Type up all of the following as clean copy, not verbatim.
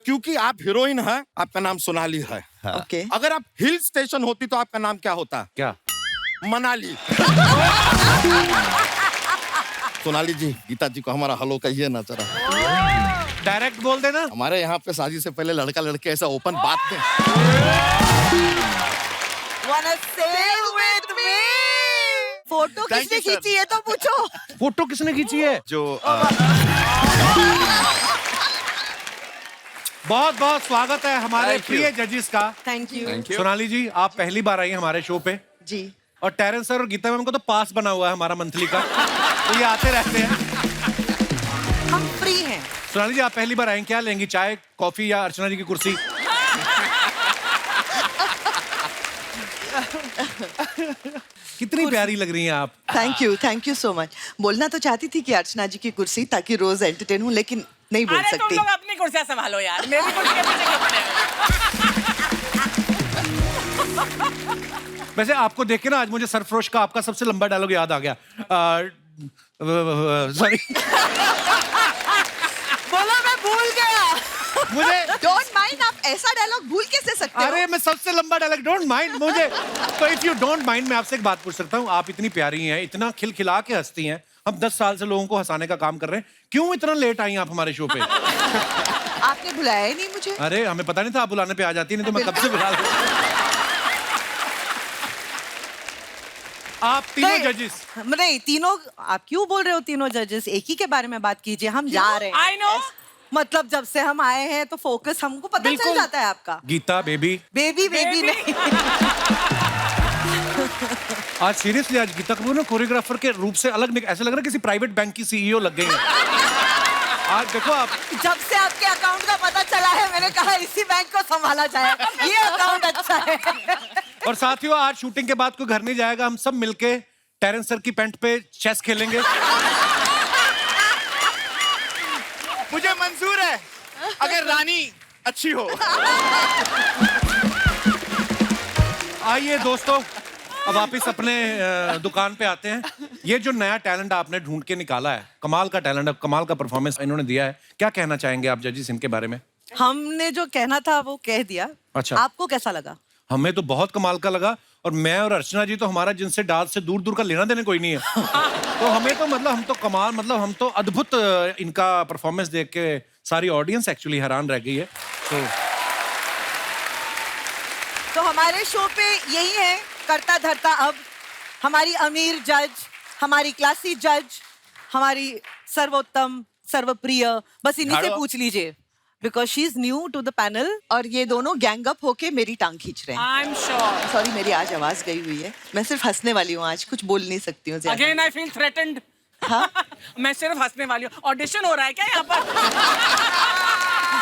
क्योंकि आप हीरोइन हैं, आपका नाम सोनाली है। ओके। अगर आप हिल स्टेशन होती तो आपका नाम क्या होता? क्या? मनाली। सोनाली जी, गीता जी को हमारा हेलो कहिए ना जरा। डायरेक्ट बोल देना। हमारे यहाँ पे शादी से पहले लड़का लड़के ऐसा ओपन बात में। Wanna sail with me? Photo Thank किसने you, sir. खींची है तो पूछो। फोटो किसने खींची है? जो बहुत बहुत स्वागत है हमारे Thank you. प्रिय जजेस का। Thank you. सोनाली जी, आप पहली बार आई हैं हमारे शो पे जी। और टेरेंस सर और गीता मैम को तो पास बना हुआ है हमारा मंथली का, तो ये आते रहते हैं। हम फ्री हैं। सोनाली जी, आप पहली बार आई, क्या लेंगी, चाय कॉफी या अर्चना जी की कुर्सी? कितनी प्यारी लग रही हैं आप। Thank you so much. बोलना तो चाहती थी कि अर्चना जी की कुर्सी, ताकि रोज एंटरटेन हूँ, लेकिन नहीं बोल अरे तुम सकती। लोग अपनी कुर्सियां संभालो यार, मेरी कुर्सी के पीछे क्यों पड़े हो? वैसे आपको देख के ना आज मुझे सरफरोश का आपका सबसे लंबा डायलॉग याद आ गया। सॉरी, बोलो, मैं भूल गया। मुझे डोंट माइंड, आप ऐसा डायलॉग भूल कैसे सकते हो? अरे मैं सबसे लंबा डायलॉग, डोंट माइंड मुझे। तो इफ यू डोंट माइंड, मैं आपसे एक बात पूछ सकता हूँ? आप इतनी प्यारी हैं, इतना खिलखिला के हंसती हैं, हम 10 साल से लोगों को हंसाने का काम कर रहे हैं, क्यों इतना लेट आई आप हमारे शो पे? आपने बुलाया ही नहीं मुझे। अरे हमें पता नहीं था आप बुलाने पे आ जाती, नहीं तो मैं कब से बुला लेता। आप तीनों जजेस। नहीं, तीनों। आप क्यों बोल रहे हो तीनों जजेस? एक ही के बारे में बात कीजिए, हम जा रहे हैं। I know. मतलब जब से हम आए हैं तो फोकस हमको पता चल बिल्कुल। जाता है आपका। गीता बेबी, बेबी नहीं। आज सीरियसली आज गीता कपूर ना कोरियोग्राफर के रूप से अलग ऐसे लग रहा है किसी प्राइवेट बैंक की सीईओ लग गई है। आज देखो आप, जब से आपके अकाउंट का पता चला है, मैंने कहा इसी बैंक को संभाला जाए, ये अकाउंट अच्छा है। और साथियों आज शूटिंग के बाद कोई घर नहीं जाएगा, हम सब मिलके टेरेंस सर की पेंट पे चेस खेलेंगे। मुझे मंजूर है, अगर रानी अच्छी हो। आइए दोस्तों, अब वापिस अपने दुकान पे आते हैं। ये जो नया टैलेंट आपने ढूंढ के निकाला है, कमाल का टैलेंट, कमाल का परफॉर्मेंस इन्होंने दिया है, क्या कहना चाहेंगे आप जजेस इनके बारे में? हमने जो कहना था वो कह दिया। अच्छा। आपको कैसा लगा? हमें तो बहुत कमाल का लगा, और मैं और अर्चना जी तो हमारा जिनसे डांस से दूर दूर का लेना देने कोई नहीं है। तो हमें तो मतलब हम तो कमाल, मतलब हम तो अद्भुत इनका परफॉर्मेंस देख के सारी ऑडियंस एक्चुअली हैरान रह गई है। तो हमारे शो पे यही है, करता धरता अब। हमारी अमीर जज, हमारी क्लासी जज, हमारी सर्वोत्तम, सर्वप्रिय, बस इन्हीं से पूछ लीजिए, because she is new to the panel, और ये दोनों गैंग अप होके मेरी टांग खींच रहे हैं। I'm sure. सॉरी, मेरी आज आवाज गई हुई है, मैं सिर्फ हंसने वाली हूँ आज, कुछ बोल नहीं सकती हूँ ज्यादा। Again I feel threatened. हाँ? मैं सिर्फ हंसने वाली हूँ। ऑडिशन हो रहा है क्या यहाँ पर?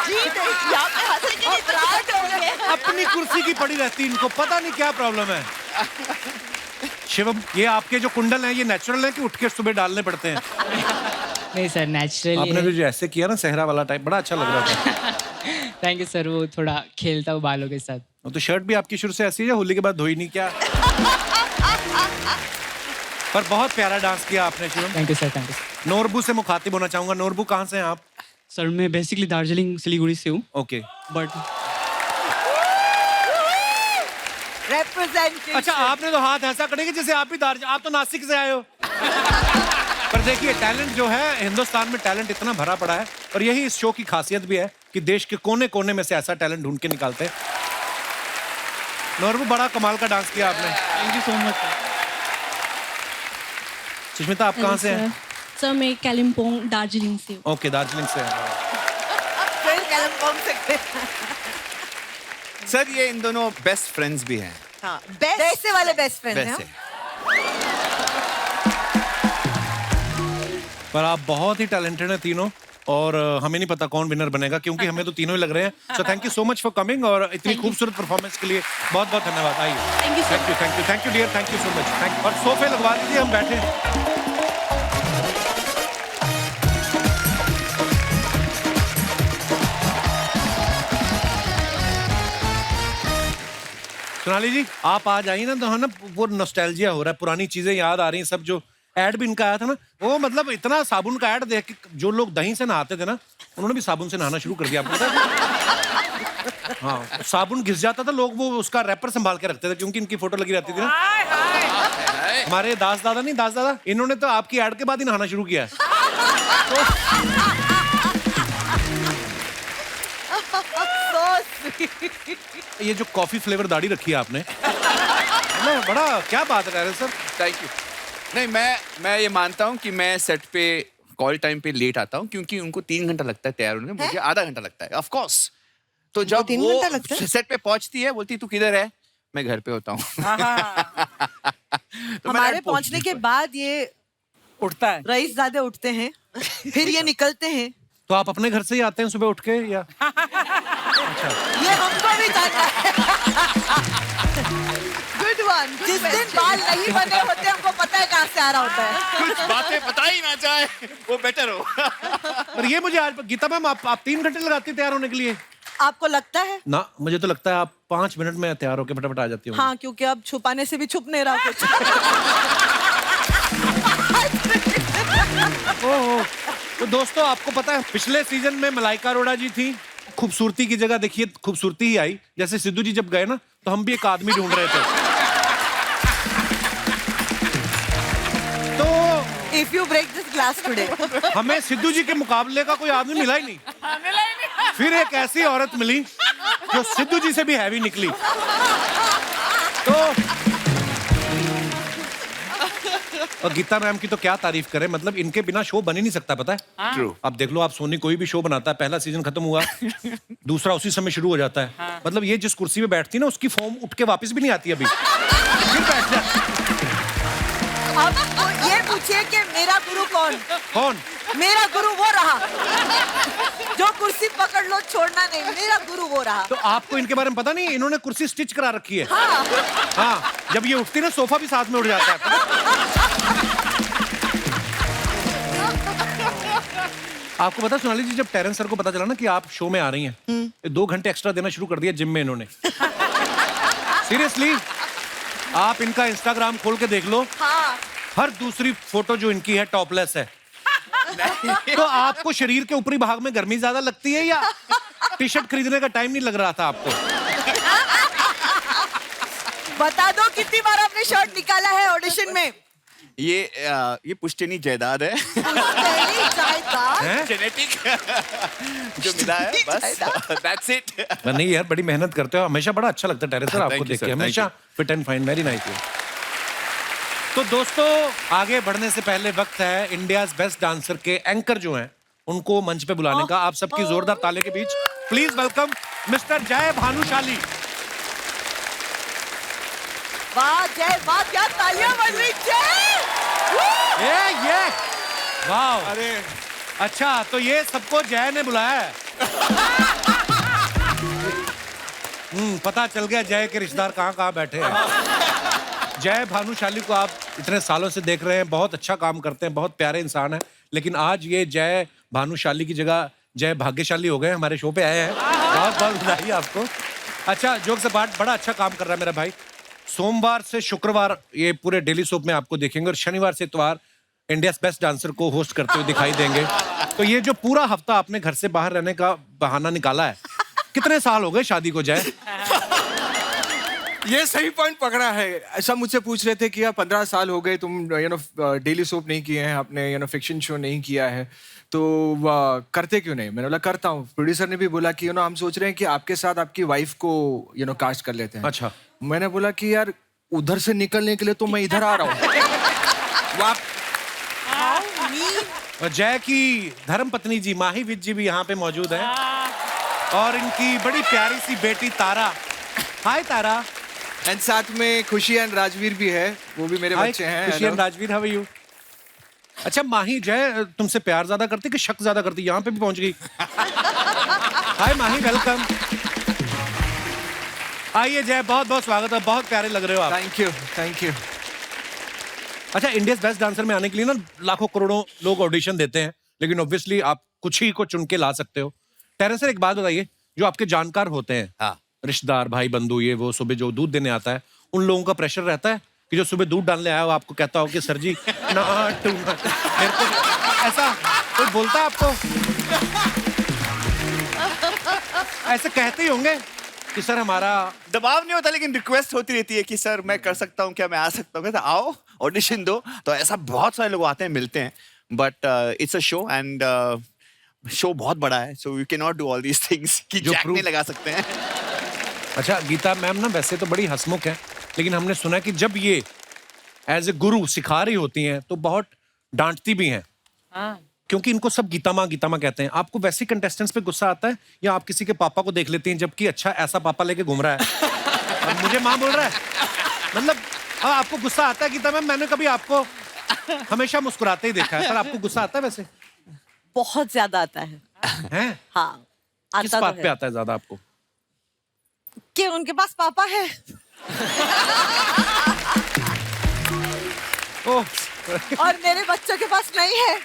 जी नहीं, यहाँ पे हंसने के लिए तैयार हो गए। अपनी कुर्सी की पड़ी रहती, इनको पता नहीं क्या प्रॉब्लम है। शिवम, ये आपके जो कुंडल हैं ये नेचुरल है कि उठ के सुबह डालने पड़ते हैं? नहीं सर, नेचुरली। आपने तो जो ऐसे किया ना सहरा वाला टाइप, बड़ा अच्छा लग रहा था। थैंक यू सर, वो थोड़ा खेलता हूँ बालों के साथ। तो शर्ट भी आपकी शुरू से ऐसी है या होली के बाद धोई नहीं क्या? पर बहुत प्यारा डांस किया आपने Shivam. Thank you sir, thank you. Norbu से मुखातिब होना चाहूंगा। नोरबू, कहाँ से हैं आप? सर मैं बेसिकली दार्जिलिंग सिलीगुड़ी से हूँ, ओके। But Representation. अच्छा, आपने तो हाथ ऐसा करेंगे जैसे आप भी आप तो नासिक से आए हो। पर देखिए, टैलेंट जो है हिंदुस्तान में, टैलेंट इतना भरा पड़ा है, और यही इस शो की खासियत भी है कि देश के कोने कोने में से ऐसा टैलेंट ढूंढ के निकालते हैं। नोरबू, बड़ा कमाल का डांस किया आपने। Thank you so much. Sushmita, आप कहाँ से हैं? सर मैं कालिम्पोंग दार्जिलिंग से हूँ। ओके, दार्जिलिंग से हैं। फिर कालिम्पोंग से। सर ये इन दोनों बेस्ट फ्रेंड्स भी हैं। हाँ, वैसे वाले बेस्ट फ्रेंड हैं। वैसे पर आप बहुत ही टैलेंटेड हैं तीनों, और हमें नहीं पता कौन विनर बनेगा, क्योंकि हमें तो तीनों ही लग रहे हैं। So thank you so much for coming, और इतनी खूबसूरत परफॉर्मेंस के लिए बहुत बहुत धन्यवाद। आइए। Thank you sir. Thank you, thank you, thank you dear, thank you so much. Thank. और सोफे लगवा दीजिए, हम बैठे हैं। सोनाली जी, आप आज आई ना तो है ना, वो नॉस्टैल्जिया हो रहा है, पुरानी चीजें याद आ रही हैं सब। जो ऐड भी इनका आया था ना, वो मतलब इतना साबुन का ऐड देख के जो लोग दही से नहाते थे ना, उन्होंने भी साबुन से नहाना शुरू कर दिया। आपको पता है? हाँ, साबुन घिस जाता था, लोग वो उसका रैपर संभाल के रखते थे क्योंकि इनकी फोटो लगी रहती थी ना। हाय हाय हमारे दास दादा, इन्होंने तो आपकी ऐड के बाद ही नहाना शुरू किया है। ये जो कॉफी फ्लेवर दाढ़ी रखी है आपने, मैं बड़ा, क्या बात है टेरेंस सर। Thank you. नहीं, मैं ये मानता हूँ कि मैं सेट पे कॉल टाइम पे लेट आता हूँ क्योंकि उनको 3 घंटा लगता है तैयार होने में, मुझे आधा घंटा लगता है। Of course. तो जब 3 वो घंटा लगता है? सेट पे पहुंचती है, बोलती तू किधर है, मैं घर पे होता हूँ। तो मैं हमारे लेट पहुंचने के बाद ये उठता है। रईसजादे उठते हैं, फिर ये निकलते हैं। तो आप अपने घर से ही आते हैं सुबह उठ के या? ये हमको भी जानना है। Good one. जिस दिन बाल नहीं बने होते हमको पता है कहाँ से आ रहा होता है। कुछ बातें पता ही ना जाए वो बेटर हो। पर ये मुझे आज, गीता मैम, आप 3 घंटे लगाती तैयार होने के लिए? आपको लगता है? ना, मुझे तो लगता है आप 5 मिनट में तैयार होकर फटाफट आ जाती हो। हाँ, क्योंकि अब छुपाने से भी छुप नहीं रहा कुछ। ओह, तो दोस्तों आपको पता है पिछले सीजन में मलाइका अरोड़ा जी थी, खूबसूरती की जगह देखिए खूबसूरती ही आई। जैसे सिद्धू जी जब गए ना तो हम भी एक आदमी ढूंढ रहे थे। तो If you break this glass today, हमें सिद्धू जी के मुकाबले का कोई आदमी मिला ही नहीं। मिला ही नहीं। फिर एक ऐसी औरत मिली जो सिद्धू जी से भी हैवी निकली। तो और गीता मैम की तो क्या तारीफ करें, मतलब इनके बिना शो बन ही नहीं सकता, पता है। True. अब देख लो आप, सोनी कोई भी शो बनाता है, पहला सीजन खत्म हुआ दूसरा उसी समय शुरू हो जाता है। मतलब ये जिस कुर्सी पे बैठती है ना, उसकी फॉर्म उठ के वापस भी नहीं आती अभी, फिर बैठ जाती। अब तो ये पूछिए कि मेरा गुरु कौन? कौन? मेरा गुरु वो रहा जो कुर्सी पकड़ लो छोड़ना नहीं, मेरा गुरु वो रहा। तो आपको इनके बारे में पता नहीं, इन्होंने कुर्सी स्टिच करा रखी है। हाँ, जब ये उठती ना सोफा भी साथ में उठ जाता है। आपको पता सोनाली जी, जब टेरेंस सर को पता चला ना कि आप शो में आ रही हैं, 2 घंटे एक्स्ट्रा देना शुरू कर दिया जिम में इन्होंने। सीरियसली, आप इनका इंस्टाग्राम खोल के देख लो, हर दूसरी फोटो जो इनकी है टॉपलेस है। तो आपको शरीर के ऊपरी भाग में गर्मी ज्यादा लगती है या टी शर्ट खरीदने का टाइम नहीं लग रहा था आपको? बता दो कितनी बार आपने शर्ट निकाला है ऑडिशन में? ये पुश्तैनी जायदाद है। पहली जायदाद। हैं? जेनेटिक जो मिला है, बस दैट्स इट। नहीं यार, बड़ी मेहनत करते हो, हमेशा बड़ा अच्छा लगता है टेरेंस सर आपको Thank you, देख के, sir. Thank हमेशा fit and fine, very nice. तो दोस्तों आगे बढ़ने से पहले वक्त है इंडियाज बेस्ट डांसर के एंकर जो हैं उनको मंच पे बुलाने का। आप सबकी जोरदार ताली के बीच प्लीज वेलकम मिस्टर जय भानुशाली। वाह जय, वाह क्या तालियां बज रही। ये वाह, अरे अच्छा तो ये सबको जय ने बुलाया है। पता चल गया जय के रिश्तेदार कहाँ कहाँ बैठे हैं। जय भानुशाली को आप इतने सालों से देख रहे हैं, बहुत अच्छा काम करते हैं, बहुत प्यारे इंसान है, लेकिन आज ये जय भानुशाली की जगह जय भाग्यशाली हो गए, हमारे शो पे आए हैं। बहुत बहुत बधाई आपको। अच्छा, जोक से बात, बड़ा अच्छा काम कर रहा है मेरा भाई। सोमवार से शुक्रवार ये पूरे डेली सोप में आपको देखेंगे और शनिवार से इतवार इंडिया बेस्ट डांसर को होस्ट करते हुए दिखाई देंगे। तो ये जो पूरा हफ्ता आपने घर से बाहर रहने का बहाना निकाला है, कितने साल हो गए शादी को जय? ये सही पॉइंट पकड़ा है। ऐसा मुझसे पूछ रहे थे कि यार 15 साल हो गए, तुम डेली सोप नहीं किए हैं, आपने फिक्शन शो नहीं किया है, तो करते क्यों नहीं? मैंने बोला करता हूँ। प्रोड्यूसर ने भी बोला कि हम सोच रहे हैं कि आपके साथ आपकी वाइफ को कास्ट कर लेते हैं। अच्छा, मैंने बोला कि यार उधर से निकलने के लिए तो मैं इधर आ रहा हूँ। और जय की धर्म पत्नी जी माही विज जी भी यहाँ पे मौजूद हैं और इनकी बड़ी प्यारी सी बेटी तारा। हाय तारा। एंड साथ में खुशी एंड राजवीर भी है, वो भी मेरे बच्चे हैं। Khushi and Rajveer, how are you? अच्छा माही, जय तुमसे प्यार ज्यादा करती कि शक ज्यादा करती? यहाँ पे भी पहुंच गई। हाय माही, वेलकम। आइए जय, बहुत बहुत स्वागत है, बहुत प्यारे लग रहे हो आप। Thank you, thank you. अच्छा, इंडियाज बेस्ट डांसर में आने के लिए ना लाखों करोड़ों लोग ऑडिशन देते हैं, लेकिन ऑब्वियसली आप कुछ ही को चुन के ला सकते हो। टेरेंस सर, एक बात बताइए, जो आपके जानकार होते हैं, हाँ, रिश्तेदार, भाई बंधु, ये वो सुबह जो दूध देने आता है, उन लोगों का प्रेशर रहता है कि जो सुबह दूध डालने आया हो आपको कहता हो कि सर जी मेरे को ऐसा कोई बोलता है आपको? ऐसे कहते ही होंगे कि सर हमारा दबाव नहीं होता लेकिन रिक्वेस्ट होती रहती है कि सर मैं कर सकता हूँ क्या, मैं आ सकता हूँ, कहता आओ ऑडिशन दो। तो ऐसा बहुत सारे लोग आते हैं, मिलते हैं, but it's a show and show बहुत बड़ा है, so you can not do all these things कि जो जैक नहीं proof- लगा सकते हैं। अच्छा गीता मैम ना वैसे तो बड़ी हंसमुख है, लेकिन हमने सुना है कि जब ये एज ए गुरु सिखा रही होती हैं तो बहुत डांटती भी हैं, क्योंकि इनको सब गीता माँ कहते हैं। आपको वैसे कंटेस्टेंट्स पे गुस्सा आता है या आप किसी के पापा को देख लेती हैं जबकि अच्छा ऐसा पापा लेके घूम रहा है और मुझे माँ बोल रहा है? मतलब अब आपको गुस्सा आता है गीता मैम? मैंने कभी आपको हमेशा मुस्कुराते ही देखा है, पर आपको गुस्सा आता है वैसे? बहुत ज्यादा आता है। हैं? हाँ, किस आता बात तो पे है आता है ज्यादा आपको? कि उनके पास पापा है। ओह और मेरे बच्चों के पास नहीं है।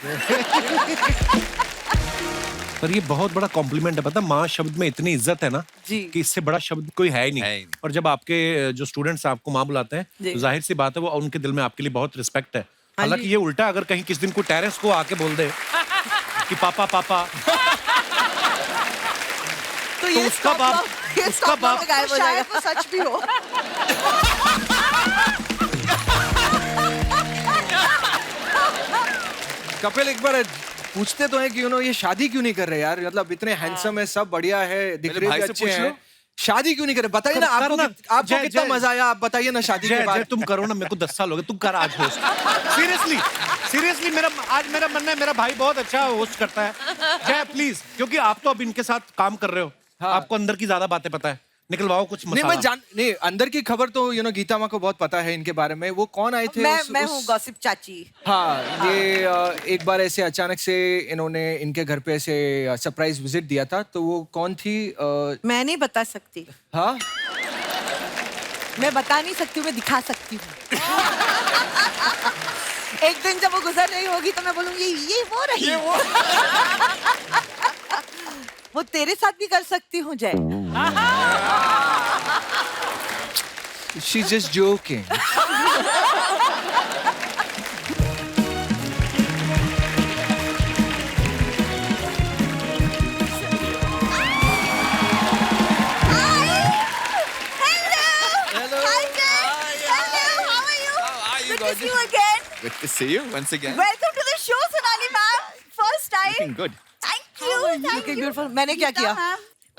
पर ये बहुत बड़ा कॉम्प्लीमेंट है, पता माँ शब्द में इतनी इज्जत है ना जी। कि इससे बड़ा शब्द कोई है ही नहीं। है ही नहीं। और जब आपके जो स्टूडेंट्स आपको माँ बुलाते हैं जी। तो जाहिर सी बात है वो उनके दिल में आपके लिए बहुत रिस्पेक्ट है। हालांकि ये उल्टा अगर कहीं किस दिन को टेरेस को आके बोल दे कि पापा पापा, तो ये उसका बाप- ये उसका stop बाप- में गायब हो जाएगा। वो सच भी हो। कपिल एक बार पूछते तो हैं कि ये शादी क्यों नहीं कर रहे यार, मतलब इतने हैंडसम है, सब बढ़िया है, दिख रहे भाई भी से अच्छे पूछ हैं, लो। शादी क्यों नहीं कर रहे? बताइए ना आपको करना। आपको जय- कितना जय- मजा आया, आप बताइए ना शादी के जय बाद। तुम करो ना, मेरे को 10 साल हो गए, तुम कर आज होस्ट। सीरियसली मेरा मन है, मेरा भाई बहुत अच्छा होस्ट करता है। जय प्लीज, क्योंकि आप तो अब इनके साथ काम कर रहे हो, हाँ। आपको अंदर की ज्यादा बातें पता है, निकलवाओ कुछ नहीं मसाला। नहीं, अंदर की खबर तो गीता माँ को बहुत पता है इनके बारे में। वो कौन आए थे? मैं हूँ गॉसिप चाची। हाँ, ये एक बार ऐसे अचानक से इन्होंने इनके घर पे ऐसे सरप्राइज विजिट दिया था, तो वो कौन थी? मैं नहीं बता सकती। हाँ, मैं बता नहीं सकती हूँ, मैं दिखा सकती हूँ। एक दिन जब वो गुजर रही होगी तो मैं बोलूंगी ये वो रही। वो तेरे साथ भी कर सकती हूँ जय। she's just joking. Good to see you once again. Welcome to the show, Sonali ma'am. First time. Looking good. Thank you. Looking beautiful. मैंने क्या किया?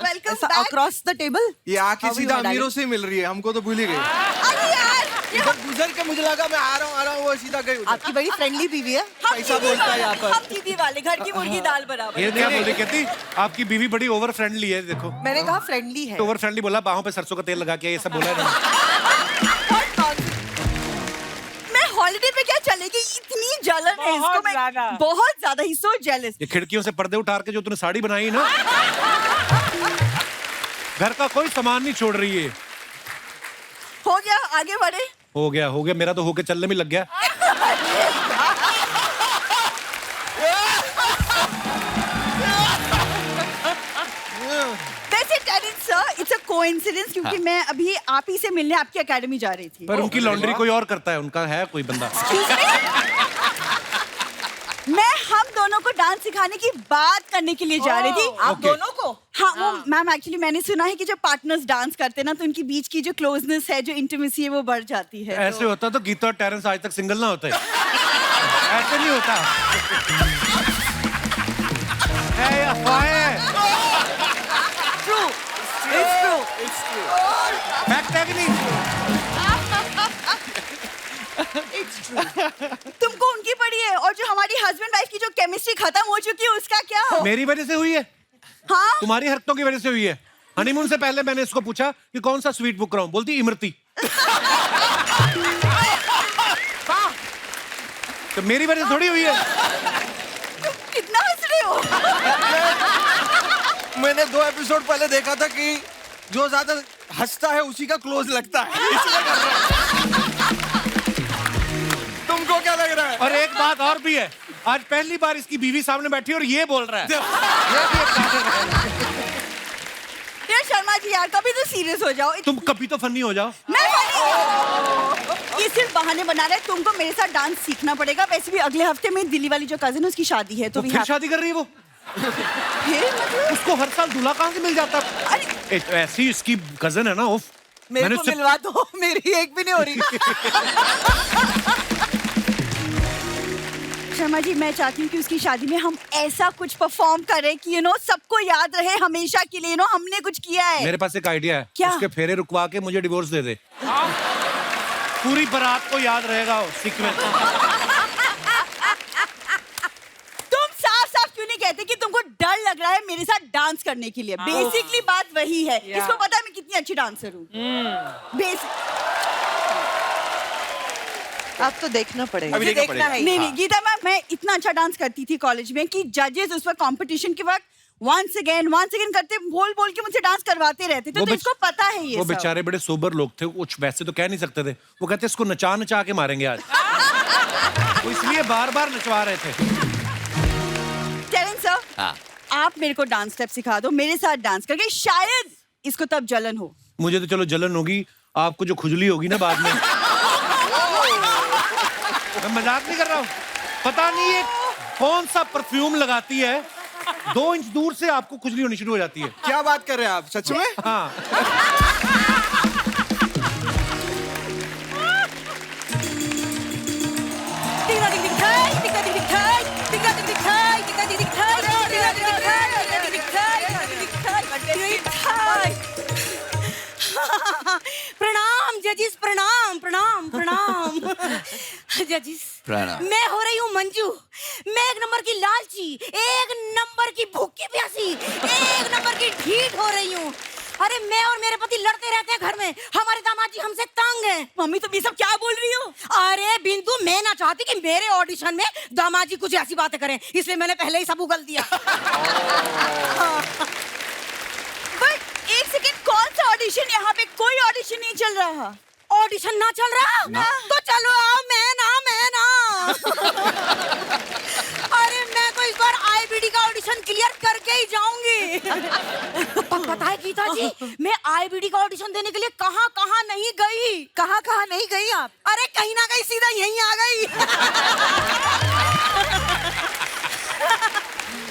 Welcome back. Across the table. ये आके सीधा अमीरों से मिल रही है, हमको तो भूल ही गई। अरे यार, इधर गुजर के मुझे लगा मैं आ रहा हूँ, वो सीधा गई उधर। आपकी बड़ी फ्रेंडली बीवी है। हम पैसा दीदी बोलता है वाले, यहाँ पर। हम दीदी वाले, घर की मुर्गी दाल बराबर। ये क्या बोली कहती, आपकी बीवी बड़ी ओवर फ्रेंडली है, देखो मैंने कहा फ्रेंडली है। तो ओवर फ्रेंडली बोला, बाहों पे सरसों का तेल लगा के, ये सब बोला है ना। मैं हॉलिडे पे क्या चलेगी, इतनी जलन है इसको। मैं बहुत ज्यादा ही सो जेलस। ये खिड़कियों से पर्दे उतार के जो तूने साड़ी बनाई ना, घर का कोई सामान नहीं छोड़ रही है। हो गया, आगे बढ़े। हो गया, मेरा तो होके चलने में लग गया। वैसे टेरिस सर, इट्स अ कोइंसिडेंस, क्योंकि मैं अभी आप ही से मिलने आपकी एकेडमी जा रही थी। पर उनकी लॉन्ड्री कोई और करता है, उनका है कोई बंदा। मैं हम दोनों को डांस सिखाने की बात करने के लिए जा रही थी। आप दोनों को? हाँ, वो मैम एक्चुअली मैंने सुना है कि जब पार्टनर्स डांस करते हैं ना तो उनके बीच की जो क्लोजनेस है, जो इंटीमेसी है, वो बढ़ जाती है। ऐसे होता तो गीता और टेरेंस आज तक सिंगल ना होते। ऐसे नहीं होता। है या अफवाहें? True. It's true. फैक्ट है कि नहीं? तुमको उनकी पड़ी है, और जो हमारी हस्बैंड वाइफ की जो केमिस्ट्री खत्म हो चुकी है उसका क्या हो? मेरी वजह से हुई है, हाँ, तुम्हारी हरकतों की वजह से हुई है। हनीमून से पहले मैंने इसको पूछा कि कौन सा स्वीट बुक कराऊं, बोलती इमरती। तो मेरी वजह से थोड़ी हुई है। कितना हंस रहे हो? मैंने 2 एपिसोड पहले देखा था कि जो ज्यादा हंसता है उसी का क्लोज लगता है, इसलिए कर रहा हूं। तुमको क्या लग रहा है? और एक बात और भी है, आज पहली बार इसकी बीवी सामने बैठी और ये बोल रहा है। ये भी एक कारण है। यार शर्मा जी यार, कभी तो सीरियस हो जाओ। तुम कभी तो फनी हो जाओ। मैं funny? ये सिर्फ बहाने बना रहे हैं। तुमको मेरे साथ डांस सीखना पड़ेगा। वैसे भी अगले हफ्ते में दिल्ली वाली जो कजिन है उसकी शादी है, तो तो फिर शादी कर रही है वो? फिर मतलब उसको हर साल दूल्हा कहाँ से मिल जाता? ऐसी इसकी कजन है ना, उफ। मेरे को मिलवा दो, मेरी एक भी नहीं हो रही। शर्मा जी, मैं चाहती हूँ कि उसकी शादी में हम ऐसा कुछ परफॉर्म करें कि सबको याद रहे हमेशा के लिए हमने कुछ किया है। मेरे पास एक आइडिया है। क्या? उसके फेरे रुकवा के मुझे डिवोर्स दे दे। पूरी बारात को याद रहेगा सीक्वेंस। तुम साफ साफ क्यों नहीं कहते कि तुमको डर लग रहा है मेरे साथ डांस करने के लिए? बेसिकली बात वही है। इसको पता है मैं कितनी अच्छी डांसर हूँ। अब तो देखना पड़ेगा। अभी मुझे देखना देखना पड़ेगा। है। नहीं नहीं गीता मैम, मैं इतना अच्छा डांस करती थी कॉलेज में कि जजेस उस वक्त कंपटीशन के वक्त once again करते बोल के मुझसे डांस करवाते रहते थे। तो इसको पता है ये वो सब। बेचारे बड़े सोबर लोग थे, कुछ वैसे तो कह नहीं सकते थे। वो कहते इसको नचा के मारेंगे आज। वो इसलिए बार नचवा रहे थे। केविन सर, हाँ। आप मेरे को डांस स्टेप सिखा दो, मेरे साथ डांस करके शायद इसको तब जलन हो। मुझे तो चलो जलन होगी, आपको जो खुजली होगी ना बाद में। मैं मजाक नहीं कर रहा हूँ। पता नहीं ये कौन सा परफ्यूम लगाती है, 2 इंच दूर से आपको खुजली होनी शुरू हो जाती है। क्या बात कर रहे हैं आप, सच में? हाँ। प्रणाम जजिस, प्रणाम प्रणाम प्रणाम। जजिस, प्रणाम। मैं हो रही हूँ मंजू। मैं 1 नंबर की लालची, 1 नंबर की भूखी प्यासी, 1 नंबर की ढीठ हो रही हूँ। अरे मैं और मेरे पति लड़ते रहते हैं घर में। हमारे दामाद जी हमसे तंग हैं। मम्मी तुम ये सब क्या बोल रही हो? अरे बिंदु, मैं ना चाहती कि मेरे ऑडिशन में दामाद जी कुछ ऐसी बातें करें, इसलिए मैंने पहले ही सब उगल दिया। बट एक सेकंड, कौन सा ऑडिशन? यहाँ पे कोई ऑडिशन नहीं चल रहा। ऑडिशन ना चल रहा ना। तो चलो आओ, मैं ना अरे मैं तो इस बार आईबीडी का ऑडिशन क्लियर करके ही जाऊंगी। पता है गीता जी, मैं आईबीडी का ऑडिशन देने के लिए कहाँ नहीं गई। कहाँ नहीं गई आप? अरे कहीं ना कहीं सीधा यहीं आ गई।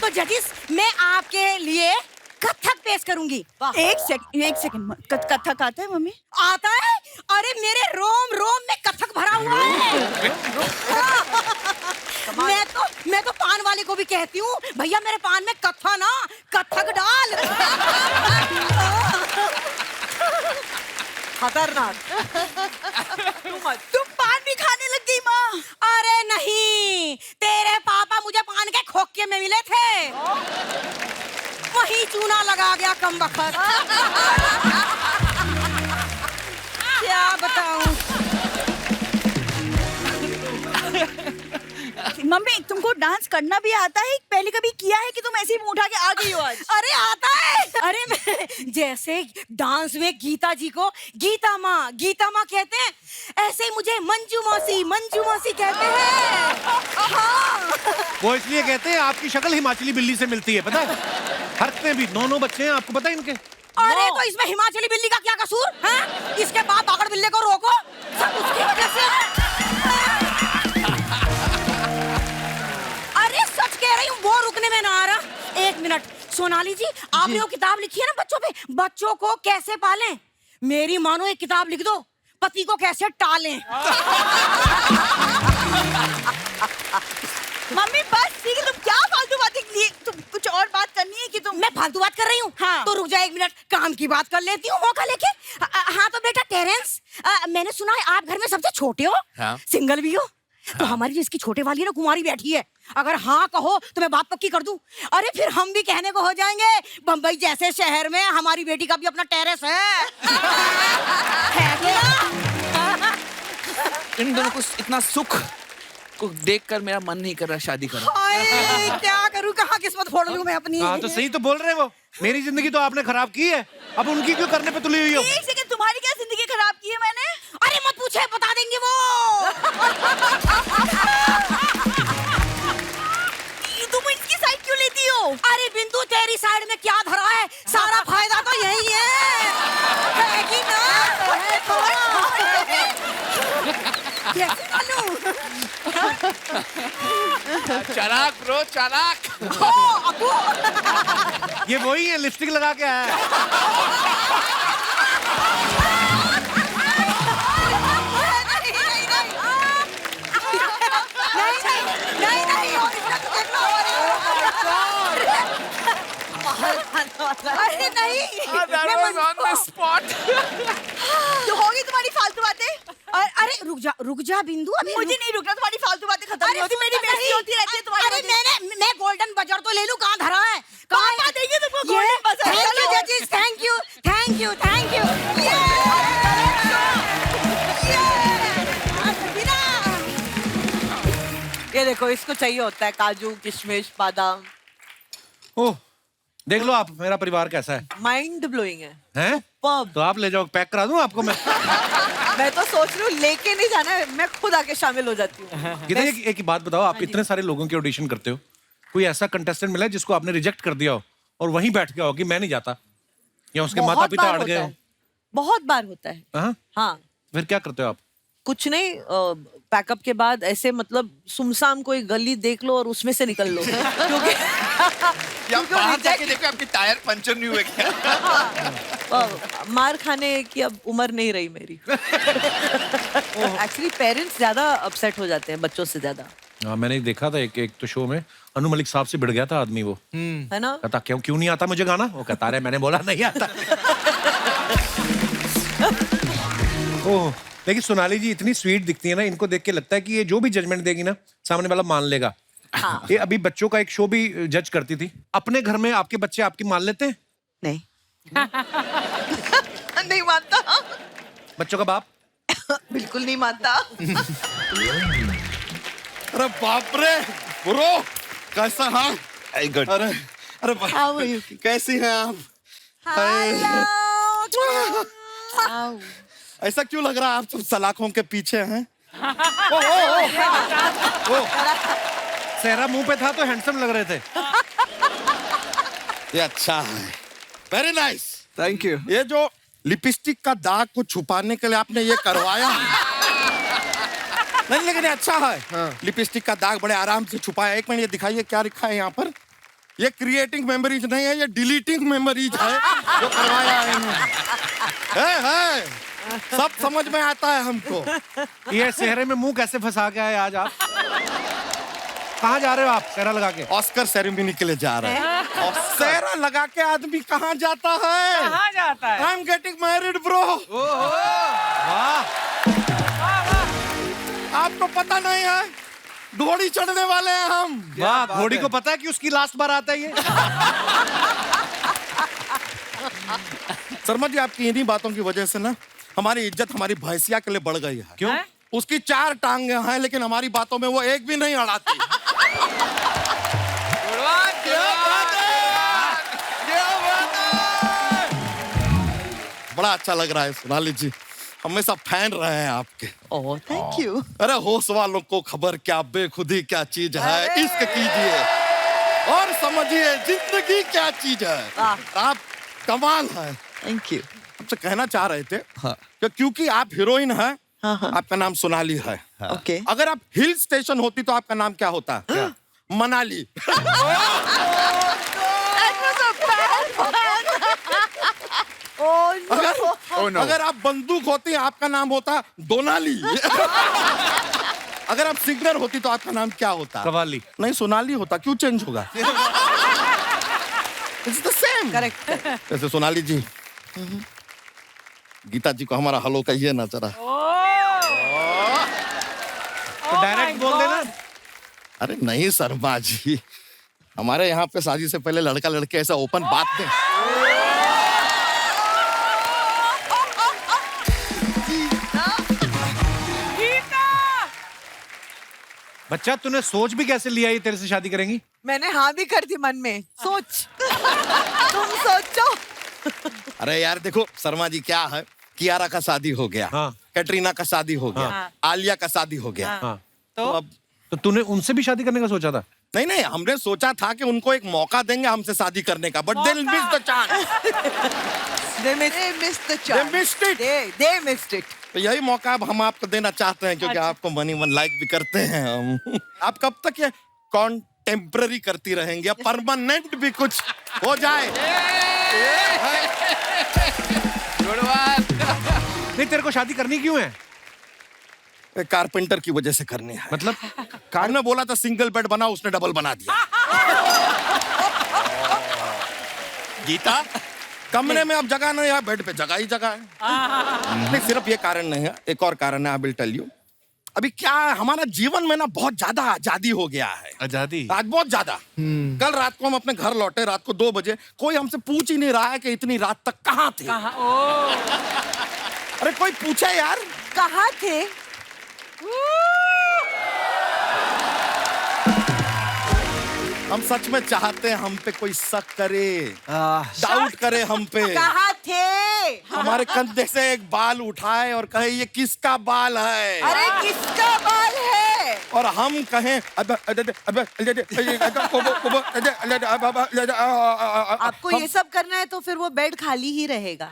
तो जजिस, मैं आपके लिए कथक पेश करूंगी। एक सेकंड, कथक आता है मम्मी? आता है? अरे मेरे रोम में कथक भरा हुआ है। मैं तो पान वाले को भी कहती हूँ, भैया मेरे पान में कथा ना कथक डाल। खतरनाक। तुम पान भी खाने लग गई माँ? अरे नहीं, तेरे पापा मुझे पान के खोखे में मिले थे, वही चूना लगा गया कमबख्त। क्या बताऊं? मम्मी तुमको डांस करना भी आता है? पहले कभी किया है कि तुम ऐसे ही मुंह उठा के आ गई हो आज? अरे आता है। अरे मैं जैसे डांस में गीता जी को गीता माँ कहते हैं, ऐसे ही मुझे मंजू मौसी कहते हैं। हाँ। वो इसलिए कहते हैं आपकी शक्ल हिमाचली बिल्ली से मिलती है, पता है? हरकतें भी 9 बच्चे हैं, आपको पता है इनके? अरे तो इसमें हिमाचली बिल्ली का क्या कसूर है? इसके बाद आगड़ बिल्ले को रोको, सब उसकी वजह से। अरे सच कह रही हूँ, वो रुकने में ना आ रहा। 1 मिनट, सोनाली जी, आपने वो किताब लिखी है ना बच्चों पे, बच्चों को कैसे पालें, मेरी मानो एक किताब लिख दो, पति को कैसे टालें। मम्मी बस ठीक है, तुम क्या फालतू बातें लिए? तुम कुछ और बात करनी है कि तुम? मैं फालतू बात कर रही हूँ? हाँ। तो रुक जा 1 मिनट, काम की बात कर लेती हूँ मौका लेके। हाँ तो बेटा टेरेंस, मैंने सुना है आप घर में सबसे छोटे हो, हाँ। सिंगल भी हो। तो हमारी जिसकी छोटे वाली है ना, कुमारी बैठी है, अगर हाँ कहो तो मैं बात पक्की कर दूं। अरे फिर हम भी कहने को हो जाएंगे, बम्बई जैसे शहर में हमारी बेटी का भी अपना टेरेस है कि ना? इन दोनों को इतना सुख को देखकर मेरा मन नहीं कर रहा शादी करो। हाय, क्या करूं, कहाँ किस्मत फोड़ लूं मैं अपनी। हाँ तो सही तो बोल रहे हैं वो। मेरी जिंदगी तो आपने खराब की है, अब उनकी क्यों करने पे तुली हुई हो? एक सेकंड, तुम्हारी क्या जिंदगी खराब की है मैंने? अरे मत पूछे, बता देंगे वो। तुम इसकी साइड क्यों लेती हो? अरे बिंदु, तेरी साइड में क्या धरा है, सारा फायदा तो यही है कि ना? कैसे मालूम? चालाक ब्रो, चालाक। ओ, अबू। ये वही है, लिपस्टिक लगा के आया है। नहीं, और इसका तो देख लो, अरे नहीं, That was on the spot. तो होगी तुम्हारी फालतू बातें? अरे रुक जा बिंदु, अभी मुझे नहीं रुकना, तुम्हारी फालतू बातें खत्म नहीं होती, मेरी बेइज्जती होती रहती है तुम्हारी अरे वजह से। मैं गोल्डन बजर तो ले लूं, कहाँ धरा है? कहाँ पापा देंगे तुमको golden buzzer, थैंक यू चलो। जजेस, थैंक यू। ये देखो, इसको चाहिए होता है काजू किशमिश बादाम। ओह, देख लो आप मेरा परिवार कैसा है। माइंड ब्लोइंग है। हैं? पब। तो आप ले जाओ, पैक करा दूं आपको मैं। मैं तो सोच रही हूँ लेके नहीं जाना है, मैं खुद आके शामिल हो जाती हूँ। गीता, एक बात बताओ, आप इतने सारे लोगों के ऑडिशन करते हो, कोई ऐसा कंटेस्टेंट मिला है जिसको आपने रिजेक्ट कर दिया हो और वहीं बैठ गया हो कि मैं नहीं जाता, या उसके बहुत माता पिता बार अड़ गए होता हो? है, बहुत बार होता है। हाँ? हाँ, फिर क्या करते हो आप? कुछ नहीं, पैकअप के बाद ऐसे मतलब सुमसाम कोई गली देख लो और उसमें से निकल लो। क्योंकि या बाहर जाके देखो आपके टायर पंचर नहीं हुए क्या? मार खाने की अब उम्र नहीं रही मेरी। एक्चुअली पेरेंट्स ज्यादा अपसेट हो जाते हैं बच्चों से ज्यादा, हाँ, मैंने देखा था एक तो शो में, अनु मलिक साहब से भिड़ गया था आदमी वो। है ना? कहता क्यों नहीं आता मुझे गाना? वो कहता, अरे मैंने बोला नहीं आता। ओह, लेकिन सोनाली जी इतनी स्वीट दिखती है ना, इनको देख के लगता है कि ये जो भी जजमेंट देगी ना, सामने वाला मान लेगा। हाँ। ये अभी बच्चों का एक शो भी जज करती थी, अपने घर में आपके बच्चे आपकी मान लेते हैं? नहीं। नहीं मानता। बच्चों का बाप? बिल्कुल नहीं मानता। अरे बाप रे ब्रो, कैसा हाँ? गुड। अरे कैसी हैं आप? ऐसा क्यों लग रहा है आप सब सलाखों के पीछे हैं? सेहरा मुंह पे था तो हैंडसम लग रहे थे। ये अच्छा है, वेरी नाइस। Thank you. ये जो लिपस्टिक का दाग को छुपाने के लिए आपने ये करवाया नहीं, लेकिन ये अच्छा है। लिपस्टिक का दाग बड़े आराम से छुपाया। एक मिनट, ये दिखाइए क्या लिखा है यहाँ पर। ये क्रिएटिंग मेमोरीज नहीं है, ये डिलीटिंग मेमोरीज है जो करवाया है इन्होंने। है सब समझ में आता है हमको। ये सेहरे में मुंह कैसे फंसा के आए आज आप? कहाँ जा रहे हो आप सेहरा लगा के? ऑस्कर सेरेमनी के लिए जा रहे हैं। सेहरा लगा के आदमी कहाँ जाता है? कहाँ जाता है? I am getting married bro. वाह, आपको पता नहीं है, घोड़ी चढ़ने वाले हैं हम। वाह, घोड़ी को पता है कि उसकी लास्ट बार आता है ये? शर्मा जी, आपकी इन्हीं बातों की वजह से ना हमारी इज्जत हमारी भैंसिया के लिए बढ़ गई है। क्यों? उसकी 4 टांगे हैं, लेकिन हमारी बातों में वो एक भी नहीं अड़ाती। बड़ा अच्छा लग रहा है सोनाली जी, हमेशा फैन रहे हैं आपके। ओह, थैंक यू। अरे होश वालों को खबर क्या बेखुदी क्या चीज है, इश्क कीजिए और समझिए जिंदगी क्या चीज है। आप कमाल है। Thank you. आपसे कहना चाह रहे थे कि क्योंकि आप हीरोइन हैं, आपका नाम सोनाली है। ओके। अगर आप हिल स्टेशन होती तो आपका नाम क्या होता? मनाली। अगर आप बंदूक होती आपका नाम होता दोनाली। अगर आप सिंगर होती तो आपका नाम क्या होता? कवाली। नहीं, सोनाली होता। क्यों चेंज होगा? It's the same. करेक्ट। वैसे सोनाली जी, गीता जी को हमारा हेलो कहिए ना जरा। तो डायरेक्ट बोल देना। अरे नहीं शर्मा जी, हमारे यहाँ पे शादी से पहले लड़का लड़के ऐसा ओपन बात नहीं। बच्चा, तूने सोच भी कैसे लिया ये तेरे से शादी करेंगी? मैंने हाँ भी कर दी मन में। सोच। तुम सोचो। अरे यार देखो शर्मा जी, क्या है, कियारा का शादी हो गया, हाँ। कैटरीना का शादी हो गया, हाँ। आलिया का शादी हो गया। हाँ। तो अब तो तूने उनसे भी शादी करने का सोचा था? नहीं नहीं, हमने सोचा था कि उनको एक मौका देंगे हमसे शादी करने का, but they miss the chance. They missed the chance. They missed it. They missed it. तो यही मौका अब हम आपको देना चाहते हैं, क्योंकि आपको मनी मन लाइक भी करते हैं हम। आप कब तक ये टेम्पररी करती रहेंगी, या परमानेंट भी कुछ हो जाए? नहीं, तेरे को शादी करनी क्यों है? कारपेंटर की वजह से करनी है। मतलब कार ने बोला था सिंगल बेड बना, उसने डबल बना दिया। गीता, कमरे में अब जगह नहीं है, बेड पे जगह ही जगह है। नहीं, सिर्फ ये कारण नहीं है, एक और कारण है, आई विल टेल यू। अभी क्या है, हमारा जीवन में ना बहुत ज्यादा आजादी हो गया है। आजादी आज बहुत ज्यादा। कल रात को हम अपने घर लौटे, रात को 2 बजे, कोई हमसे पूछ ही नहीं रहा है कि इतनी रात तक कहाँ थे। अरे कोई पूछे यार, कहाँ थे? हम सच में चाहते हैं हम पे कोई शक करे, डाउट करे हम पे। कहाँ थे? हमारे कंधे से एक बाल उठाए और कहे ये किसका बाल है? अरे किसका बाल है? और हम कहें आपको ये सब करना है तो फिर वो बेड खाली ही रहेगा।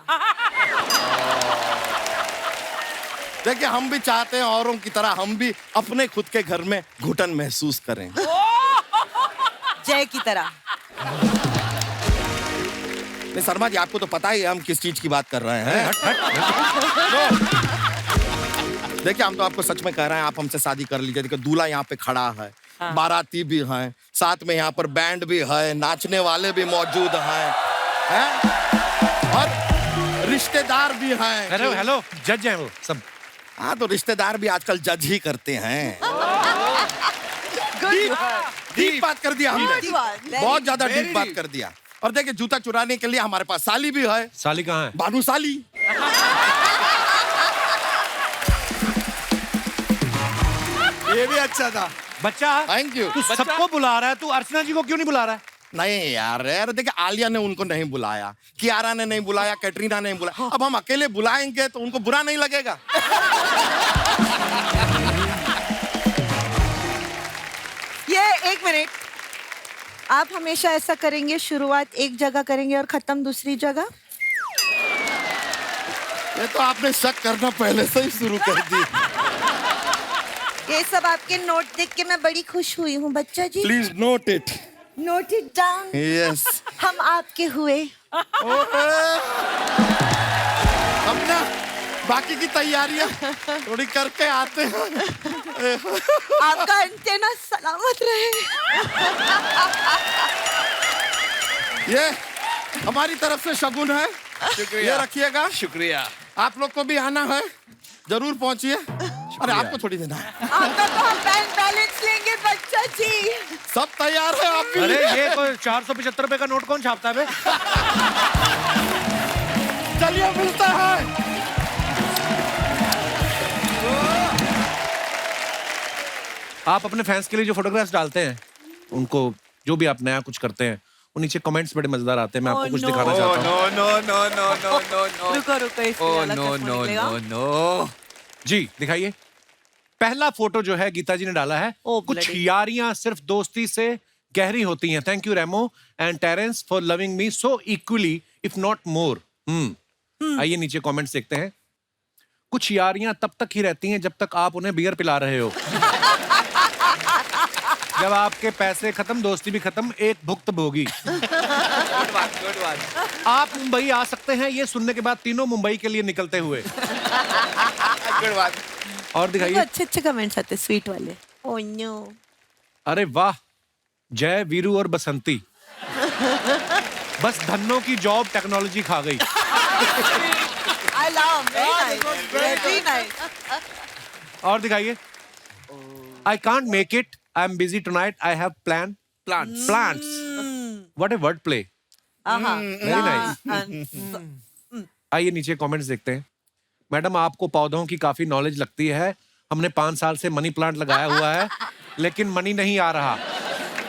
देखिए, हम भी चाहते हैं औरों की तरह हम भी अपने खुद के घर में घुटन महसूस करें। जय की तरह। नहीं शर्मा जी, आपको तो पता ही है हम किस चीज की बात कर रहे हैं। देखिए, हम तो आपको सच में कह रहे हैं, आप हमसे शादी कर लीजिए। देखिए, दूल्हा यहाँ पे खड़ा है, बाराती भी हैं, साथ में यहाँ पर बैंड भी है, नाचने वाले भी मौजूद हैं, और रिश्तेदार भी हैं। हेलो, जज हैं वो सब। हाँ, तो रिश्तेदार भी आजकल जज ही करते हैं। डीप बात कर दिया हमने, बहुत ज्यादा डीप बात कर दिया। और देखिए, जूता चुराने के लिए हमारे पास साली भी है। साली कहाँ है? भानु साली। ये भी अच्छा था। बच्चा, थैंक यू। तू सबको बुला रहा है, तू अर्चना जी को क्यों नहीं बुला रहा है? नहीं यार, देखिए, आलिया ने उनको नहीं बुलाया, कियारा ने नहीं बुलाया, कैटरीना ने नहीं बुलाया। अब हम अकेले बुलाएंगे तो उनको बुरा नहीं लगेगा। ये 1 मिनट, आप हमेशा ऐसा करेंगे, शुरुआत एक जगह करेंगे और खत्म दूसरी जगह? ये तो आपने शक करना पहले से ही शुरू कर दी। ये सब आपके नोट देख के मैं बड़ी खुश हुई हूँ बच्चा जी। Please note it. Note it down. Yes. हम आपके हुए। हम ना बाकी की तैयारियां थोड़ी करके आते हैं। आपका एंटेना सलामत रहे। ये हमारी तरफ से शगुन है, ये रखिएगा। शुक्रिया। आप लोग को भी आना है, जरूर पहुंचिए। अरे आपको थोड़ी देना है। आपका तो हम बैंक बैलेंस लेंगे बच्चा जी। सब तैयार है आपके अरे लिए? ये तो 475 रुपए का नोट कौन छापता है बे? चलिए मिलता है। आप अपने फैंस के लिए जो फोटोग्राफ्स डालते हैं, उनको जो भी आप नया कुछ करते हैं, वो नीचे कमेंट्स बड़े मजेदार आते हैं। मैं आपको कुछ दिखाना चाहता हूँ। नो। रुको इसमें अलग से फोन मिलेगा। नो। जी दिखाइए। पहला फोटो जो है गीता जी ने डाला है, कुछ यारियां सिर्फ दोस्ती से गहरी होती हैं। Thank you Remo and Terence for loving me so equally if not more. आइए नीचे कमेंट्स देखते हैं। कुछ यारियां तब तक ही रहती हैं जब तक आप उन्हें बियर पिला रहे हो। जब आपके पैसे खत्म, दोस्ती भी खत्म, एक भुक्तभोगी। आप मुंबई आ सकते हैं, ये सुनने के बाद तीनों मुंबई के लिए निकलते हुए। और दिखाइए। अच्छे कमेंट्स आते, स्वीट वाले। Oh no. अरे वाह, जय, वीरू और बसंती। बस धन्नों की जॉब टेक्नोलॉजी खा गई। I love, very nice. और दिखाइए। I can't make it. I am busy tonight. I have plants. What a word play. Very nice. आइए नीचे कमेंट्स देखते हैं। मैडम, आपको पौधों की काफी नॉलेज लगती है। हमने 5 साल से मनी प्लांट लगाया हुआ है, लेकिन मनी नहीं आ रहा।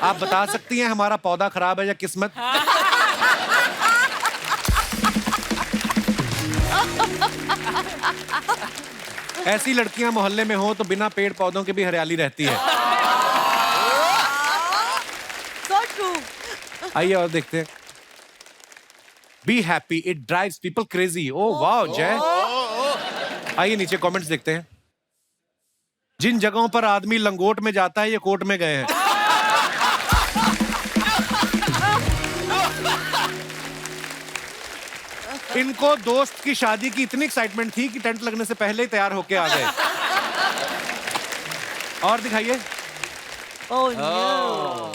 आप बता सकती हैं हमारा पौधा खराब है या किस्मत? ऐसी लड़कियां मोहल्ले में हो तो बिना पेड़ पौधों के भी हरियाली रहती है। आइए और देखते हैं। Be happy, it drives people crazy. ओ वाह जय। आइए नीचे कमेंट्स देखते हैं। जिन जगहों पर आदमी लंगोट में जाता है ये कोर्ट में गए हैं। इनको दोस्त की शादी की इतनी एक्साइटमेंट थी कि टेंट लगने से पहले ही तैयार होके आ गए। और दिखाइए।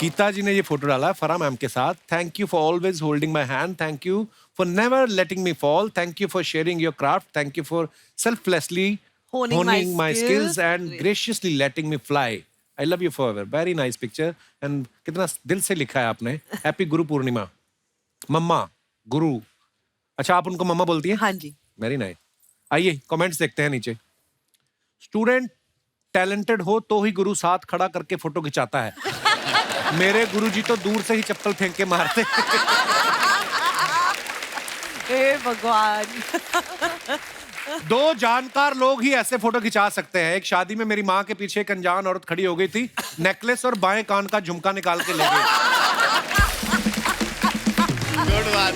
गीता जी ने ये फोटो डाला फरा मैम के साथ। Thank you for always holding my hand, thank you for never letting me fall, thank you for sharing your craft, thank you for selflessly honing my skills and graciously letting me fly. I love you forever. Very nice picture and कितना दिल से लिखा है आपने। Happy Guru Purnima. मम्मा गुरु, अच्छा आप उनको मम्मा बोलती हैं? हाँ जी। Very nice. आइए कमेंट्स देखते हैं नीचे। स्टूडेंट टैलेंटेड हो तो ही गुरु साथ खड़ा करके फोटो खिंचाता है। मेरे गुरुजी तो दूर से ही चप्पल फेंक के मारते। हे भगवान। दो जानकार लोग ही ऐसे फोटो खिंचा सकते हैं। एक शादी में मेरी माँ के पीछे एक अनजान औरत खड़ी हो गई थी, नेकलेस और बाएं कान का झुमका निकाल के ले गई। Good one.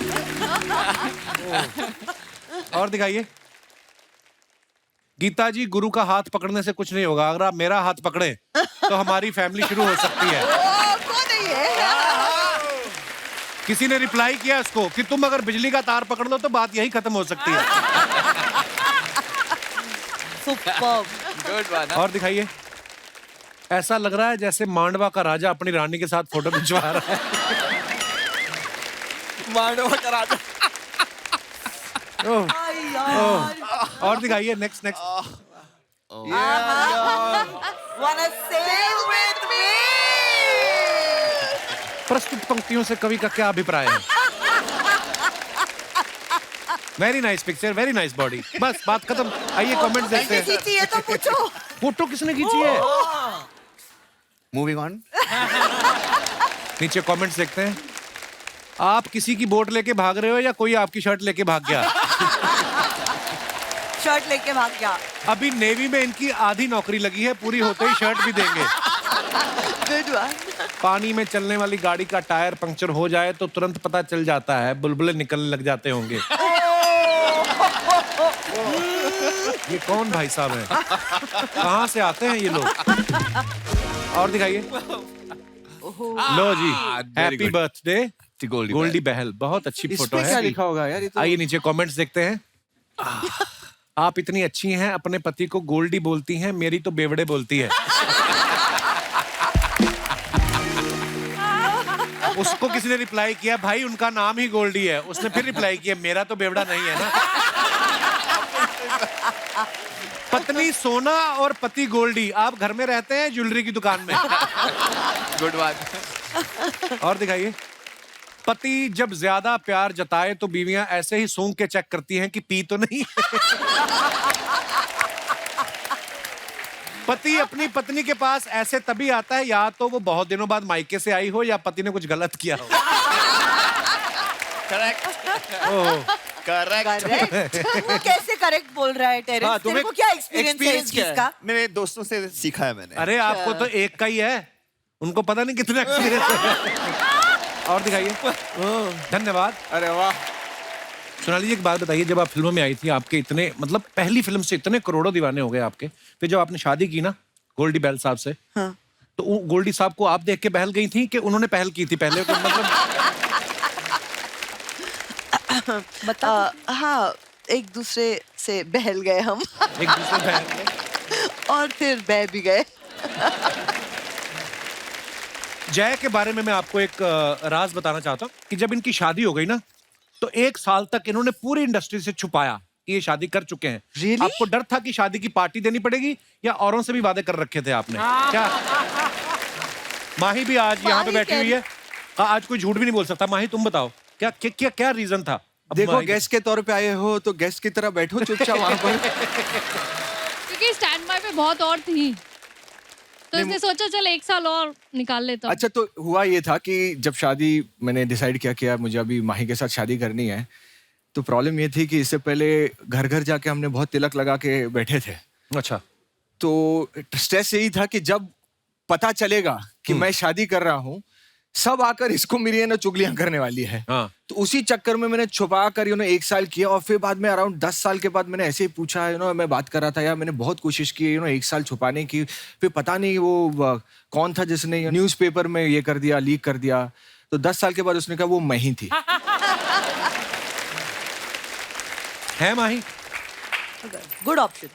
और दिखाइए। गीता जी गुरु का हाथ पकड़ने से कुछ नहीं होगा, अगर आप मेरा हाथ पकड़े तो हमारी फैमिली शुरू हो सकती है। किसी ने रिप्लाई किया इसको कि तुम अगर बिजली का तार पकड़ लो तो बात यही खत्म हो सकती है। Good one. और दिखाइए। ऐसा लग रहा है जैसे मांडवा का राजा अपनी रानी के साथ फोटो खिंचवा रहा है। मांडवा का राजा। और दिखाइए। Next next. Wanna sail with me? प्रस्तुत पंक्तियों से कवि का क्या अभिप्राय है? Very nice picture, very nice body. बस बात खत्म। आइए कमेंट्स देखते हैं। खींची है तो पूछो। फोटो किसने खींची है? Moving on. नीचे कमेंट्स देखते हैं। आप किसी की बोट लेके भाग रहे हो या कोई आपकी शर्ट लेके भाग गया? शर्ट लेके भाग गया। अभी नेवी में इनकी आधी नौकरी लगी है, पूरी होते ही शर्ट भी देंगे। Good one. पानी में चलने वाली गाड़ी का टायर पंक्चर हो जाए तो तुरंत पता चल जाता है, बुलबुले निकलने लग जाते होंगे। ये कौन भाई साहब हैं? कहाँ से आते हैं ये लोग? और दिखाइए। लो जी, हैप्पी बर्थडे गोल्डी बहल। बहुत अच्छी फोटो है। क्या लिखा होगा यार? आइए नीचे कमेंट्स देखते हैं। आप इतनी अच्छी हैं, अपने पति को गोल्डी बोलती हैं, मेरी तो बेवड़े बोलती है। उसको किसी ने रिप्लाई किया, भाई उनका नाम ही गोल्डी है। उसने फिर रिप्लाई किया, मेरा तो बेवड़ा नहीं है ना। पत्नी सोना और पति गोल्डी। आप घर में रहते हैं ज्वेलरी की दुकान में। Good one. और दिखाइए। पति जब ज्यादा प्यार जताए तो बीवियां ऐसे ही सूंघ के चेक करती हैं कि पी तो नहीं। पति अपनी पत्नी के पास ऐसे तभी आता है या तो वो बहुत दिनों बाद मायके से आई हो या पति ने कुछ गलत किया हो। करेक्ट। करेक्ट। तू कैसे करेक्ट बोल रहा है टेरेस? तेरे को क्या एक्सपीरियंस है इस चीज का? मेरे दोस्तों से सीखा है मैंने। अरे आपको तो एक का ही है, उनको पता नहीं कितना एक्सपीरियंस है। और दिखाइए। धन्यवाद। अरे वाह। सोनाली जी एक बात बताइए, जब आप फिल्मों में आई थी आपके इतने मतलब पहली फिल्म से इतने करोड़ों दीवाने हो गए आपके, फिर जब आपने शादी की ना गोल्डी बहल साहब से, हाँ। तो गोल्डी साहब को आप देख के बहल गई थी कि उन्होंने पहल की थी पहले? तो मतलब हाँ, एक दूसरे से बहल गए हम। एक दूसरे बहल गए और फिर बह भी गए। जय के बारे में मैं आपको एक राज बताना चाहता हूँ कि जब इनकी शादी हो गई ना तो 1 साल तक इन्होंने पूरी इंडस्ट्री से छुपाया कि ये शादी कर चुके हैं। Really? आपको डर था कि शादी की पार्टी देनी पड़ेगी या औरों से भी वादे कर रखे थे आपने? क्या माही भी आज यहाँ पे बैठी हुई है, आज कोई झूठ भी नहीं बोल सकता। माही तुम बताओ क्या क्या क्या, क्या रीजन था? देखो गेस्ट के तौर पे आए हो तो गेस्ट की तरह बैठो चुपचाप वहां पर। क्योंकि स्टैंड बाय पे बहुत और थी तो इसने सोचा चल 1 साल और निकाल लेता हूं। अच्छा, तो हुआ ये था कि जब शादी मैंने डिसाइड किया कि यार मुझे अभी माही के साथ शादी करनी है, तो प्रॉब्लम ये थी कि इससे पहले घर घर जाके हमने बहुत तिलक लगा के बैठे थे। अच्छा। तो स्ट्रेस यही था कि जब पता चलेगा कि मैं शादी कर रहा हूँ सब आकर इसको मेरी है ना चुगलियां करने वाली है। हाँ। तो उसी चक्कर में मैंने छुपा कर 1 साल किया, और फिर बाद में अराउंड 10 साल के बाद मैंने ऐसे ही पूछा, मैं बात कर रहा था यार, मैंने बहुत कोशिश की 1 साल छुपाने की, फिर पता नहीं वो कौन था जिसने न्यूज़पेपर में ये कर दिया, लीक कर दिया। तो 10 साल के बाद उसने कहा वो मैं ही थी। है Mahi? Good option.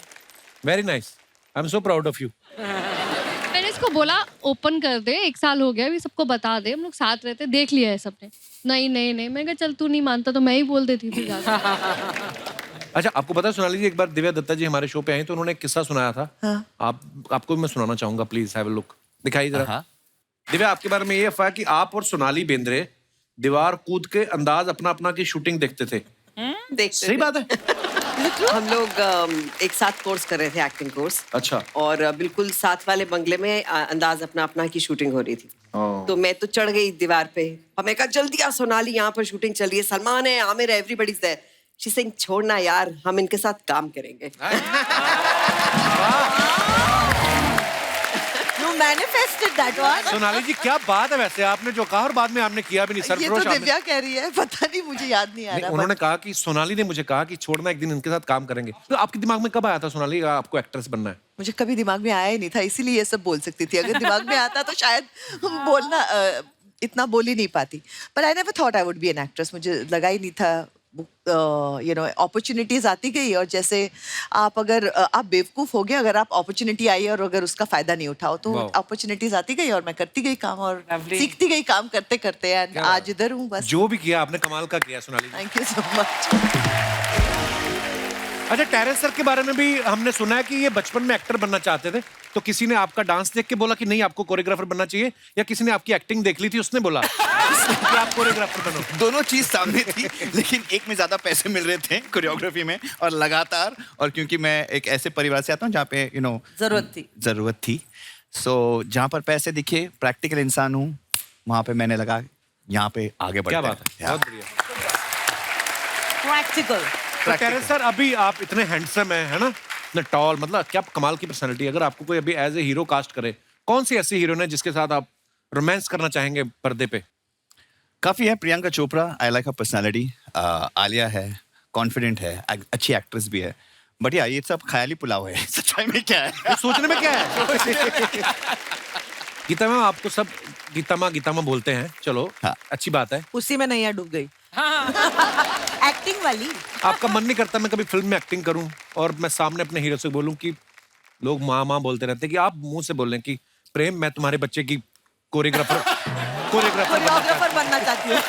Very nice, I am so proud of you. मैंने इसको बोला ओपन कर दे, 1 साल हो गया अभी, सबको बता दे, हम लोग साथ रहते, देख लिया है सबने। नहीं मैं कहा चल तू नहीं मानता तो मैं ही बोल देती थी जाके। अच्छा, आपको पता है सोनाली जी, एक बार दिव्या दत्ता जी हमारे शो पे आई तो उन्होंने एक किस्सा सुनाया था। हाँ। आपको भी मैं सुनाना चाहूंगा, प्लीज हैव अ लुक, दिखाइए जरा। दिव्या, आपके बारे में ये अफवाह कि आप और सोनाली बेंद्रे दीवार कूद के अंदाज अपना अपना की शूटिंग देखते थे। देखते सही थे। बात है? हम लोग एक साथ कोर्स कर रहे थे, एक्टिंग कोर्स। अच्छा। और बिल्कुल साथ वाले बंगले में अंदाज अपना अपना की शूटिंग हो रही थी। तो मैं तो चढ़ गई दीवार पे, हमें कहा जल्दी आ सोनाली, यहाँ पर शूटिंग चल रही है, सलमान है, आमिर है, everybody is there. She saying छोड़ना यार, हम इनके साथ काम करेंगे। You manifested that one. Sonali जी, क्या बात है वैसे, आपने जो कहा और बाद में आपने किया भी नहीं। ये सरफरोश तो आपने- दिव्या कह रही है, पता नहीं, मुझे याद नहीं आ नहीं, रहा। उन्होंने कहा कि सोनाली ने मुझे कहा कि छोड़ना, एक दिन इनके साथ काम करेंगे। तो आपके दिमाग में कब आया था सोनाली आपको एक्ट्रेस बनना है? मुझे कभी दिमाग में आया ही नहीं था, इसीलिए ये सब बोल सकती थी। अगर दिमाग में आता तो शायद बोलना इतना बोल ही नहीं पाती। पर I never thought I would be an actress. मुझे लगा ही नहीं था। अपॉर्चुनिटीज आती गई, और जैसे आप बेवकूफ हो गए अगर आप अपॉर्चुनिटी आई और अगर उसका फायदा नहीं उठाओ, तो अपॉर्चुनिटीज आती गई और मैं करती गई काम और सीखती गई काम करते करते, एंड आज इधर हूँ बस। जो भी किया आपने कमाल का किया Sonali. Thank you so much. अच्छा, टेरेस सर के बारे में भी हमने सुना है कि ये बचपन में एक्टर बनना चाहते थे, तो किसी ने आपका डांस देख के बोला कि नहीं आपको कोरियोग्राफर बनना चाहिए, या किसी ने आपकी एक्टिंग देख ली थी उसने बोला कि आप कोरियोग्राफर बनो? दोनों चीज सामने थी, लेकिन एक में ज्यादा पैसे मिल रहे थे कोरियोग्राफी में, और लगातार, और क्योंकि मैं एक ऐसे परिवार से आता हूँ जहाँ पे जरूरत थी। सो जहाँ पर पैसे दिखे, प्रैक्टिकल इंसान हूँ, वहाँ पे मैंने लगा यहाँ पे आगे बढ़ते क्या हैं। बात है, बहुत बढ़िया। Practical. तो टेरेस सर, अभी आप इतने हैंडसम हैं, है ना, इतने टॉल, मतलब क्या कमाल की पर्सनालिटी। अगर आपको कोई अभी एज ए हीरो कास्ट करे, कौन सी ऐसी हीरोइन है जिसके साथ आप रोमांस करना चाहेंगे पर्दे पे? काफी है। Priyanka Chopra, I like her personality. Alia है, कॉन्फिडेंट है, अच्छी एक्ट्रेस भी है। बट यार ये सब ख्याली पुलाव है, सच्चाई में क्या है? तो सोचने में क्या है? गीता मैम, आपको सब गीता माँ बोलते हैं, चलो हाँ। अच्छी बात है। उसी में नैया डूब गई। एक्टिंग वाली। आपका मन नहीं करता मैं कभी फिल्म में एक्टिंग करूं और मैं सामने अपने हीरो से बोलूं कि लोग माँ बोलते रहते हैं, कि आप मुंह से बोलें कि प्रेम, मैं तुम्हारे बच्चे की कोरियोग्राफर बनना चाहती हूँ।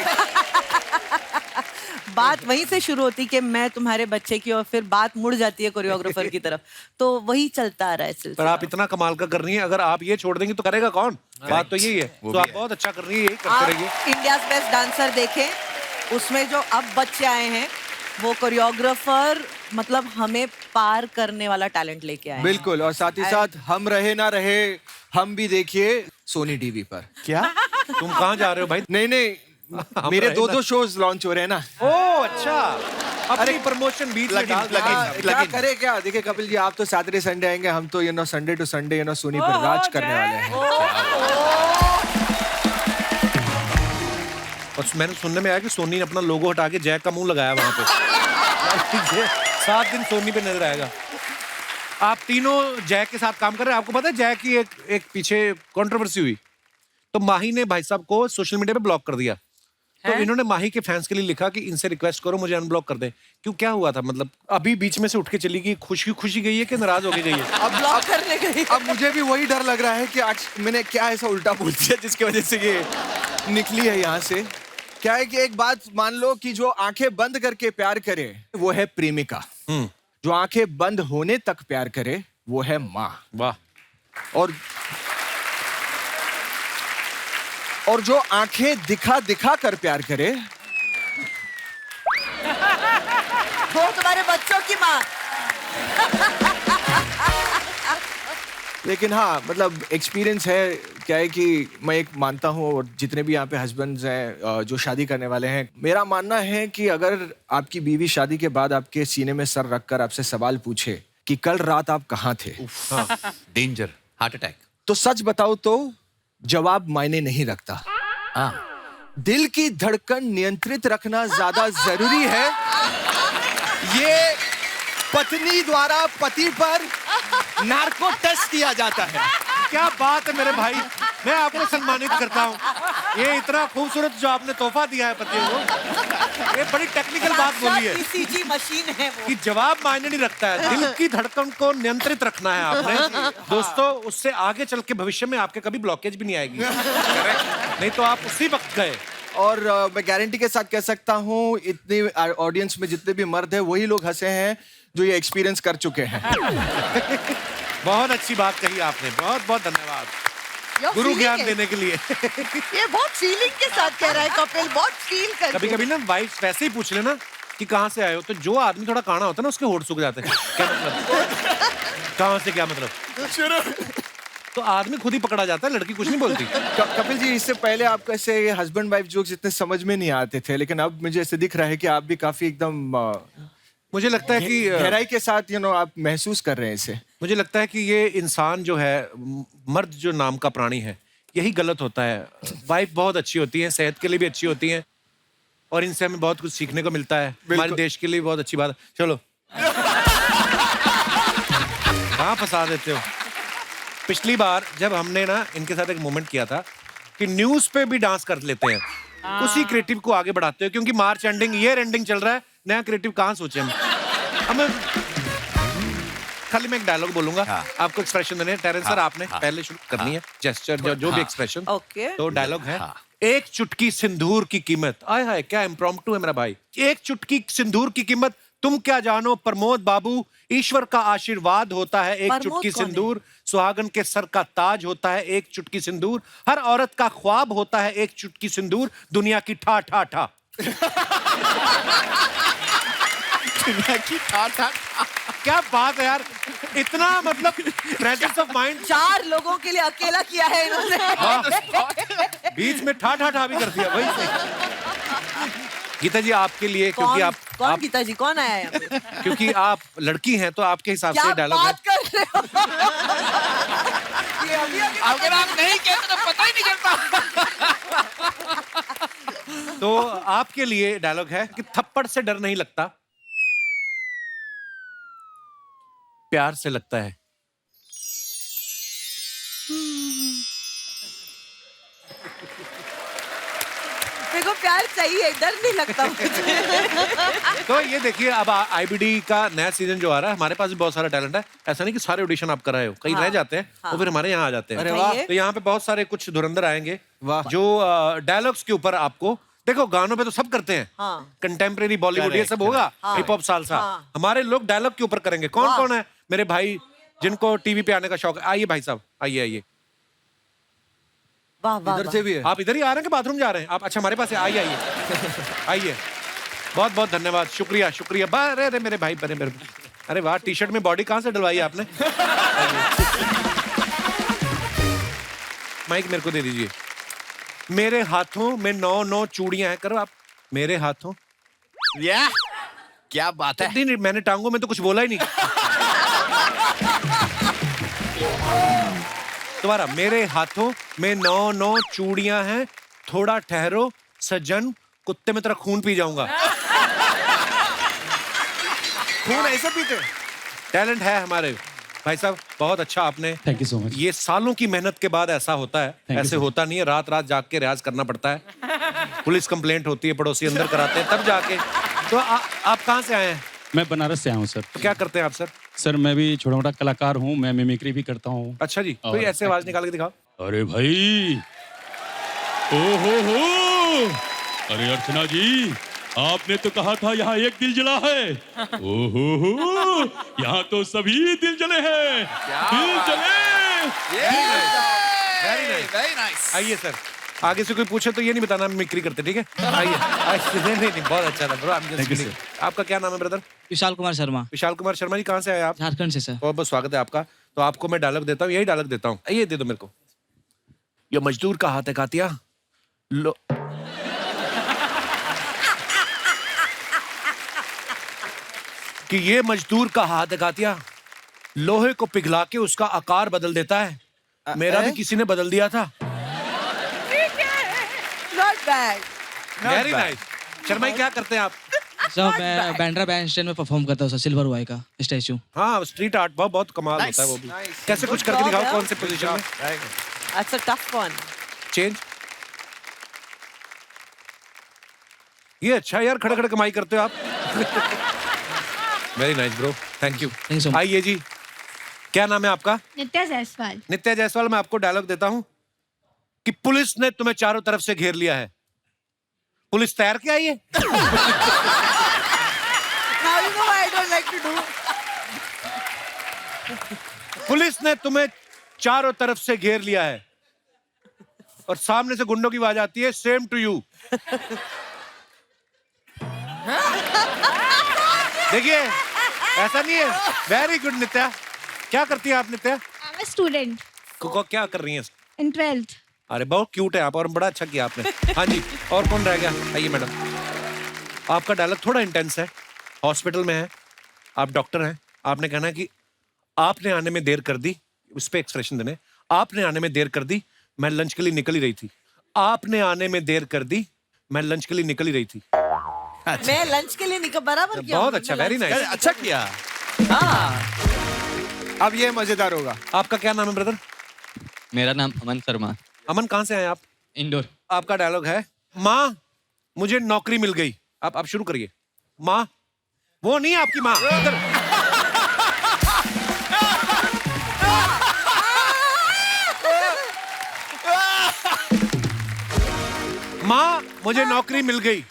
बात वहीं से शुरू होती कि मैं तुम्हारे बच्चे की, और फिर बात मुड़ जाती है कोरियोग्राफर की तरफ, तो वही चलता आ रहा है पर सिलसिला। आप इतना कमाल का कर रही हैं, अगर आप ये छोड़ देंगी तो करेगा कौन? बात तो यही है। तो आप बहुत अच्छा कर रही है, यही करते रहिए। इंडियाज बेस्ट डांसर देखें, उसमें जो अब बच्चे आए हैं वो कोरियोग्राफर, मतलब हमें पार करने वाला टैलेंट लेके आए हैं। बिल्कुल, और साथ ही साथ हम रहे ना रहे, हम भी देखिए सोनी टीवी पर। क्या तुम कहाँ जा रहे हो भाई? नहीं, मेरे 2 शोज लॉन्च हो रहे हैं ना। ओह अच्छा, अपनी प्रमोशन बीच में डाल दो। क्या करे क्या? देखिए कपिल जी, आप तो सैटरडे संडे आएंगे, हम तो संडे टू संडे सोनी पर राज करने वाले हैं। और मैंने सुनने में आया कि सोनी ने अपना लोगो हटा के जय का मुंह लगाया वहां पे। 7 दिन सोनी पे नजर आएगा। आप तीनों जय के साथ काम कर रहे हैं। आपको पता है जय की एक पीछे कंट्रोवर्सी हुई, तो माही ने भाई साहब को सोशल मीडिया पे ब्लॉक कर दिया। तो इन्होंने माही के फैंस के लिए लिखा कि इनसे रिक्वेस्ट करो मुझे अनब्लॉक कर दें। क्यों, क्या हुआ था? मतलब अभी बीच में से उठ के चली गई, खुशी गई है कि नाराज होके गई है? अब ब्लॉक करने गई। अब मुझे भी वही डर लग रहा है कि आज मैंने क्या ऐसा उल्टा बोल दिया जिसकी वजह से ये निकली है यहाँ से। क्या है कि एक बात मान लो कि जो आंखें बंद करके प्यार करे वो है प्रेमिका, जो आंखें बंद होने तक प्यार करे वो है माँ। वाह। और जो आंखें दिखा कर प्यार करे वो तुम्हारे बच्चों की माँ। लेकिन हाँ, मतलब एक्सपीरियंस है। क्या है कि मैं एक मानता हूँ, और जितने भी यहाँ पे हस्बैंड्स हैं जो शादी करने वाले हैं, मेरा मानना है कि अगर आपकी बीवी शादी के बाद आपके सीने में सर रखकर आपसे सवाल पूछे कि कल रात आप कहाँ थे, डेंजर, हार्ट अटैक, तो सच बताओ तो जवाब मायने नहीं रखता। दिल की धड़कन नियंत्रित रखना ज्यादा जरूरी है, ये पत्नी द्वारा पति पर नार्को टेस्ट किया जाता है। क्या बात है मेरे भाई, मैं आपको सम्मानित करता हूँ। ये इतना खूबसूरत जो आपने तोहफा दिया है पति को, ये बड़ी टेक्निकल बात बोली है ECG मशीन है वो। कि जवाब मायने नहीं रखता है, दिल की धड़कन को नियंत्रित रखना है आपने। दोस्तों, उससे आगे चल के भविष्य में आपके कभी ब्लॉकेज भी नहीं आएगी, नहीं तो आप उसी वक्त गए। और मैं गारंटी के साथ कह सकता हूँ, इतने ऑडियंस में जितने भी मर्द हैं वही लोग हंसे हैं जो ये एक्सपीरियंस कर चुके हैं। बहुत अच्छी बात कही आपने, बहुत बहुत धन्यवाद गुरु ज्ञान देने के लिए। ये बहुत फीलिंग के साथ कह रहा है कपिल, बहुत फील कर। कभी कभी ना वाइफ वैसे ही पूछ लेना कि कहाँ से आए हो, तो जो आदमी थोड़ा काना होता है ना उसके होठ सूख जाते हैं। क्या मतलब? कहाँ से क्या मतलब? तो आदमी खुद ही पकड़ा जाता है, लड़की कुछ नहीं बोलती। कपिल जी, इससे पहले आपको ऐसे हस्बैंड वाइफ जोक्स इतने समझ में नहीं आते थे, लेकिन अब मुझे ऐसे दिख रहा है कि आप भी काफी एकदम मुझे लगता है कि गहराई के साथ आप महसूस कर रहे हैं इसे। मुझे लगता है कि ये इंसान जो है, मर्द जो नाम का प्राणी है, यही गलत होता है। वाइफ बहुत अच्छी होती है, सेहत के लिए भी अच्छी होती है, और इनसे हमें बहुत कुछ सीखने को मिलता है। हमारे देश के लिए बहुत अच्छी बात है। चलो कहाँ फंसा देते हो। पिछली बार जब हमने ना इनके साथ एक मोमेंट किया था कि न्यूज पे भी डांस कर लेते हैं, उसी क्रिएटिव को आगे बढ़ाते हो, क्योंकि मार्च एंडिंग, ईयर एंडिंग चल रहा है, नया क्रिएटिव कहाँ सोचे हम। खाली मैं एक डायलॉग बोलूंगा, आपको एक्सप्रेशन देने हैं। टेरेंस सर, आपने पहले शुरू करनी है, जेस्चर जो भी एक्सप्रेशन। तो डायलॉग है, एक चुटकी सिंदूर की कीमत। आय हाय, क्या इम्प्रॉम्प्टू है मेरा भाई। एक चुटकी सिंदूर की कीमत तुम क्या जानो प्रमोद बाबू, ईश्वर का आशीर्वाद होता है एक चुटकी सिंदूर, सुहागन के सर का ताज होता है एक चुटकी सिंदूर, हर औरत का ख्वाब होता है एक चुटकी सिंदूर, दुनिया की ठा ठा ठा। दुनिया की ठा ठा। क्या बात है यार, इतना मतलब प्रेजेंस ऑफ माइंड। 4 लोगों के लिए अकेला किया है इन्होंने। बीच में ठा ठा ठा भी कर दिया, वही सही। गीता जी, आपके लिए, क्योंकि कौन गीता जी, कौन आया है? क्योंकि आप लड़की हैं तो आपके हिसाब से डायलॉग है। कर रहे हो? अगर आप नहीं कहते तो पता ही नहीं चलता। तो आपके लिए डायलॉग है कि थप्पड़ से डर नहीं लगता, प्यार से लगता है। देखो, प्यार चाहिए, डर नहीं लगता मुझे। तो ये देखिए, अब आईबीडी का नया सीजन जो आ रहा है, हमारे पास भी बहुत सारा टैलेंट है। ऐसा नहीं कि सारे ऑडिशन आप कराए हो, कहीं रह जाते हैं वो फिर हमारे यहाँ आ जाते हैं। अरे वाह। तो यहाँ पे बहुत सारे कुछ धुरंधर आएंगे वाह। जो डायलॉग्स के ऊपर आपको, देखो गानों पे तो सब करते हैं, कंटेम्प्रेरी बॉलीवुड ये सब होगा, हिप हॉप सालसा, हमारे लोग डायलॉग के ऊपर करेंगे। कौन कौन है मेरे भाई जिनको टीवी पे आने का शौक है? आइए भाई साहब, आइए आइए। इधर से भी है। आप इधर ही आ रहे हैं कि बाथरूम जा रहे हैं आप? अच्छा, हमारे पास है, आइए आइए आइए। बहुत बहुत धन्यवाद, शुक्रिया शुक्रिया। अरे मेरे भाई, मेरे अरे वाह, टी शर्ट में बॉडी कहाँ से डलवाई आपने? माइक मेरे को दे दीजिए। मेरे हाथों में 9 चूड़ियां हैं, करो आप। मेरे हाथों, या क्या बात है। नहीं, मैंने टांगों में तो कुछ बोला ही नहीं। तुम्हारा, मेरे हाथों में 9 चूड़ियां हैं, थोड़ा ठहरो सज्जन, कुत्ते में तेरा खून पी जाऊंगा। खून ऐसा पीते? टैलेंट है हमारे भाई साहब, बहुत अच्छा आपने। Thank you so much. ये सालों की मेहनत के बाद ऐसा होता है, ऐसे होता नहीं है। रात रात जाग के रियाज करना पड़ता है, पुलिस कंप्लेंट होती है, पड़ोसी अंदर कराते हैं, तब जाके। तो आप कहाँ से आए हैं? मैं बनारस से आया हूँ सर। तो क्या करते हैं आप सर? सर मैं भी छोटा मोटा कलाकार हूँ, मैं मिमिक्री भी करता हूँ। अच्छा जी, कोई ऐसे आवाज निकाल के दिखाओ। अरे भाई, ओ हो, अरे अर्चना जी, आपने तो कहा था यहाँ एक दिल जला है। ओहो, यहाँ तो सभी दिल जले हैं। दिल जले। Very nice. आइए सर, आगे से कोई पूछे तो ये नहीं बताना मिमिक्री करते, ठीक है? आइए। नहीं, बहुत अच्छा था ब्रो। आपका क्या नाम है ब्रदर? विशाल कुमार शर्मा। विशाल कुमार शर्मा जी, कहाँ से आए आप? झारखंड से सर। बहुत बहुत स्वागत है आपका। तो आपको मैं डायलॉग देता हूँ, यही डायलॉग देता हूँ, ये दे दो मेरे को। ये मजदूर का हाथ है कातिया, लो। कि ये मजदूर का हाथ है कातिया, लोहे को पिघला के उसका आकार बदल देता है। मेरा भी किसी ने बदल दिया था। Bad. Very nice. Sharma ji, क्या करते हैं आप? सर मैं बैंड्रा बैंड स्टैंड में परफॉर्म करता हूँ सर, सिल्वर वाई का स्टैचू। हाँ, स्ट्रीट आर्ट बहुत बहुत कमाल होता है वो भी। कैसे कुछ करके job, दिखाओ, yeah. कौन से पोजीशन में? That's a tough one. Change. ये अच्छा यार, खड़े खड़े कमाई करते हो आप। Very nice bro, thank you. Thank you so much. आइए जी, क्या नाम है आपका? नित्या जायसवाल। नित्या जायसवाल। मैं आपको डायलॉग देता हूं कि पुलिस ने तुम्हें चारों तरफ से घेर लिया है। पुलिस तैर के आई है? Now you know what I don't like to do. Police ने तुम्हें चारों तरफ से घेर लिया है और सामने से गुंडों की आवाज आती है, सेम टू यू। देखिए, ऐसा नहीं है। वेरी गुड नित्या। क्या करती है आप नित्या? I'm a student क्या कर रही हैं? in 12th. अरे बहुत क्यूट है आप, और बड़ा अच्छा किया आपने। हाँ जी, और कौन रह गया? आइए मैडम। आपका डायलॉग थोड़ा इंटेंस है, हॉस्पिटल में है, आप डॉक्टर हैं, आपने कहना है कि आपने आने में देर कर दी, उस पे एक्सप्रेशन देने। आपने आने में देर कर दी, मैं लंच के लिए निकल ही रही थी। आपने आने में देर कर दी, मैं लंच के लिए निकल ही रही थी। मैं लंच के लिए निकल बराबर किया। बहुत अच्छा, वेरी नाइस। अच्छा किया। अब ये मजेदार होगा। आपका क्या नाम है ब्रदर? मेरा नाम अमन शर्मा। अमन, कहाँ से आए आप? इंदौर। आपका डायलॉग है, माँ मुझे नौकरी मिल गई। आप शुरू करिए। माँ, वो नहीं आपकी माँ, इधर। माँ मुझे नौकरी मिल गई।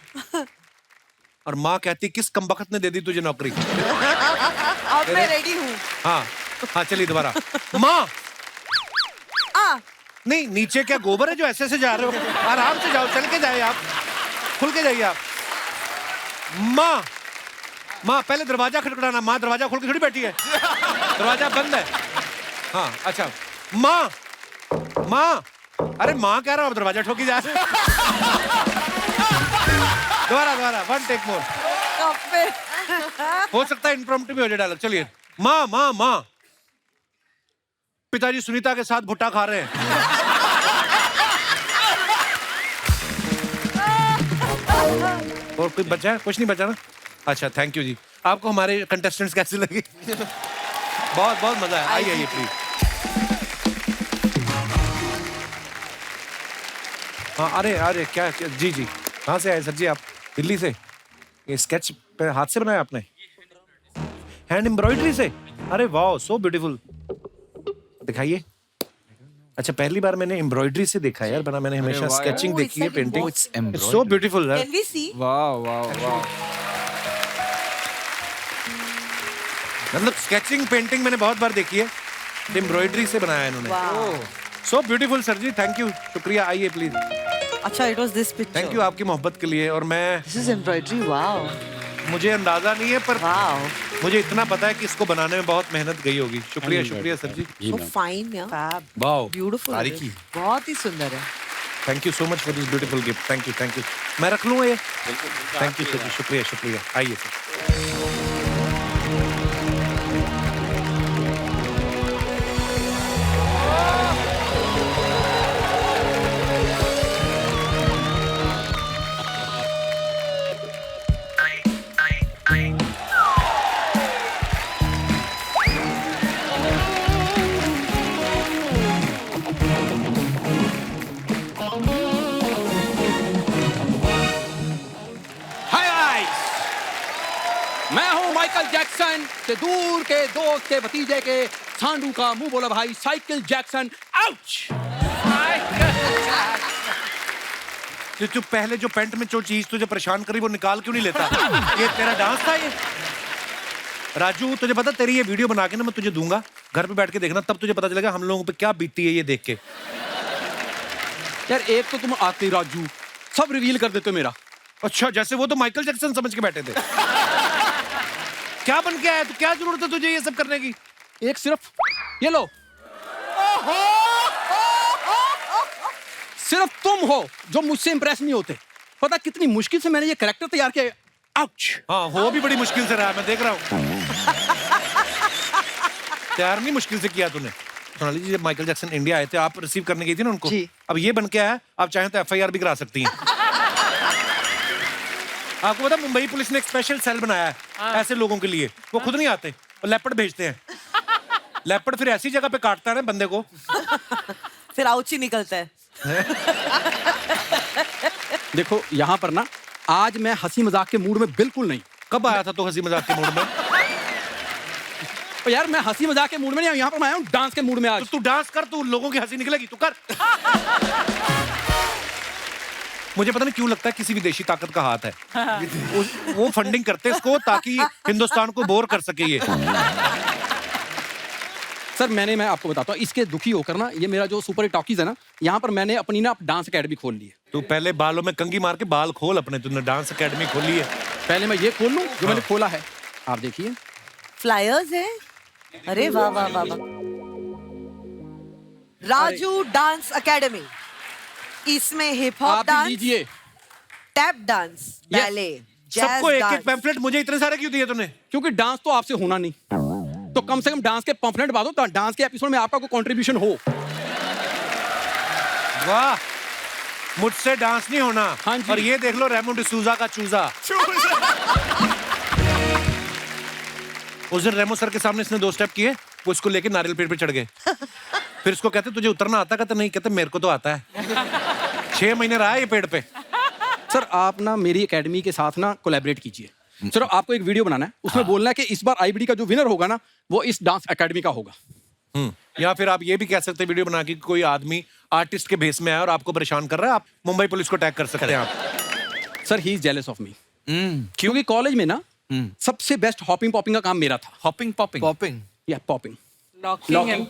और माँ कहती, किस कमबख्त ने दे दी तुझे नौकरी? अब मैं रेडी हूँ। हाँ हाँ, चलिए दोबारा। माँ, नहीं नीचे क्या गोबर है जो ऐसे ऐसे जा रहे हो? आराम से जाओ, चल के जाइए आप, खुल के जाइए आप। माँ, माँ पहले दरवाजा खटखटाना। माँ दरवाजा खोल के थोड़ी बैठी है, दरवाजा बंद है। हाँ अच्छा। माँ, माँ, अरे माँ कह रहा हूँ, दरवाजा ठोकी जा रहे। दोबारा दोबारा, वन टेक मोर। हो सकता है इम्प्रॉम्प्टू भी हो जाए डायलॉग। चलिए। माँ, माँ, माँ, पिताजी सुनीता के साथ भुट्टा खा रहे हैं। और कुछ बचा है? कुछ नहीं बचा ना? अच्छा, थैंक यू जी। आपको हमारे कंटेस्टेंट्स कैसे लगे? बहुत बहुत मजा है। आइए आइए प्लीज। हाँ, अरे अरे क्या जी जी, कहाँ से आए सर जी आप? दिल्ली से? ये स्केच पे हाथ से बनाया आपने? हैंड एम्ब्रॉयडरी से? अरे वाह, सो ब्यूटीफुल। दिखाइए। अच्छा, पहली बार मैंने एम्ब्रॉयडरी से देखा है यार, बना मैंने हमेशा स्केचिंग देखी है, पेंटिंग। इट्स सो ब्यूटीफुल यार। Can we see? वाह वाह वाह। मतलब स्केचिंग पेंटिंग मैंने बहुत बार देखी है, एम्ब्रॉयडरी से बनाया है इन्होंने। सो ब्यूटीफुल सर जी, थैंक यू, शुक्रिया। आइए प्लीज। अच्छा, it was this picture. Thank you आपकी मोहब्बत के लिए। और मैं, This is embroidery. Wow. मुझे अंदाजा नहीं है, पर Wow. मुझे इतना पता है कि इसको बनाने में बहुत मेहनत गई होगी। शुक्रिया शुक्रिया सर जी। So fine, yeah. Fab. Wow, Beautiful. तारीखी। बहुत ही सुंदर है। Thank you so much for this beautiful gift. Thank you, thank you. मैं रख लूँ ये? थैंक यू सर जी, शुक्रिया शुक्रिया। आइए सर। हाय गाइस, मैं हूं माइकल जैक्सन से दूर के दोस्त के भतीजे के सांडू का मुंह बोला भाई साइकिल जैक्सन। आउच! तू पहले जो पैंट में जो चीज तुझे परेशान करी वो निकाल क्यों नहीं लेता? ये तेरा डांस था ये? राजू, तुझे पता, तेरी ये वीडियो बना के ना मैं तुझे दूंगा, घर पे बैठ के देखना, तब तुझे पता चलेगा हम लोगों पे क्या बीतती है ये देख के। यार एक तो तुम आते ही राजू सब रिवील कर देते हो मेरा। अच्छा, जैसे वो तो माइकल जैक्सन समझ के बैठे थे। क्या बन के आया? तो क्या जरूरत है तुझे ये सब करने की? एक सिर्फ ये लो, सिर्फ तुम हो जो मुझसे इंप्रेस नहीं होते। पता कितनी मुश्किल से मैंने ये कैरेक्टर तैयार किया। आउच! हाँ, वो भी बड़ी मुश्किल से रहा है, मैं देख रहा हूँ। तैयार नहीं मुश्किल से किया तूने। सोनाली जी, जब माइकल जैक्सन इंडिया आए थे, आप रिसीव करने गई थी ना उनको, अब ये बन के आया, आप चाहें तो FIR भी करा सकती हैं। आपको पता मुंबई पुलिस ने एक स्पेशल सेल बनाया है ऐसे लोगों के लिए। वो खुद नहीं आते, वो लेपर्ड भेजते हैं। लेपर्ड फिर ऐसी जगह पे काटता है ना बंदे को, फिर आउची निकलता है। देखो यहाँ पर ना आज मैं हंसी मजाक के मूड में बिल्कुल नहीं। कब आया था तो हंसी मजाक के मूड में? तो यार मैं हंसी मजाक के मूड में नहीं, यहाँ पर मैं आया हूँ डांस के मूड में आज। तो तू डांस कर, तू लोगों की हंसी निकलेगी, तू कर। मुझे पता नहीं क्यों लगता है किसी विदेशी ताकत का हाथ है। वो फंडिंग करते हैं इसको ताकि हिंदुस्तान को बोर कर सके ये। सर मैं आपको बताता हूँ, इसके दुखी होकर ना ये मेरा जो सुपर टॉकीज है ना, यहाँ पर मैंने अपनी ना डांस एकेडमी खोल ली है। तू पहले बालों में कंघी मार के बाल खोल अपने, तूने डांस एकेडमी खोली है। पहले मैं ये खोल लूँ जो मैंने खोला है, आप देखिए। फ्लायर्स है, अरे वाह वाह वाह वाह। राजू डांस एकेडमी, इसमें हिप हॉप आप डांस, लीजिए, टैप डांस, बैले, सबको एक एक पैम्फलेट। मुझे इतने सारे क्यों दिए तूने? क्योंकि डांस तो आपसे होना नहीं, तो कम से कम डांस के पंफलेट बांधो तो डांस के एपिसोड में आपका कोई कंट्रीब्यूशन हो। वाह, मुझसे डांस नहीं होना। हाँ जी। और ये देख लो रेमो डिसूजा का चूजा। उस दिन रेमो सर के सामने इसने 2 स्टेप किए, वो इसको लेके नारियल पेड़ पे चढ़ गए। फिर इसको कहते तुझे उतरना आता? कहते नहीं। कहते मेरे को तो आता है। 6 महीने रहा है ये पेड़ पे। सर आप ना मेरी एकेडमी के साथ ना कोलैबोरेट कीजिए। सर आपको एक वीडियो बनाना है, उसमें बोलना है कि इस बार आईबीडी का जो विनर होगा ना वो इस डांस एकेडमी का होगा। या फिर आप ये भी कह सकते हैं वीडियो बना के कोई आदमी आर्टिस्ट के भेस में आया और आपको परेशान कर रहा है, आप मुंबई पुलिस को टैग कर सकते हैं आप। Sir he is jealous of me, क्योंकि कॉलेज में ना सबसे बेस्ट हॉपिंग पॉपिंग का काम मेरा था। हॉपिंग पॉपिंग पॉपिंग या पॉपिंग, लॉकिंग,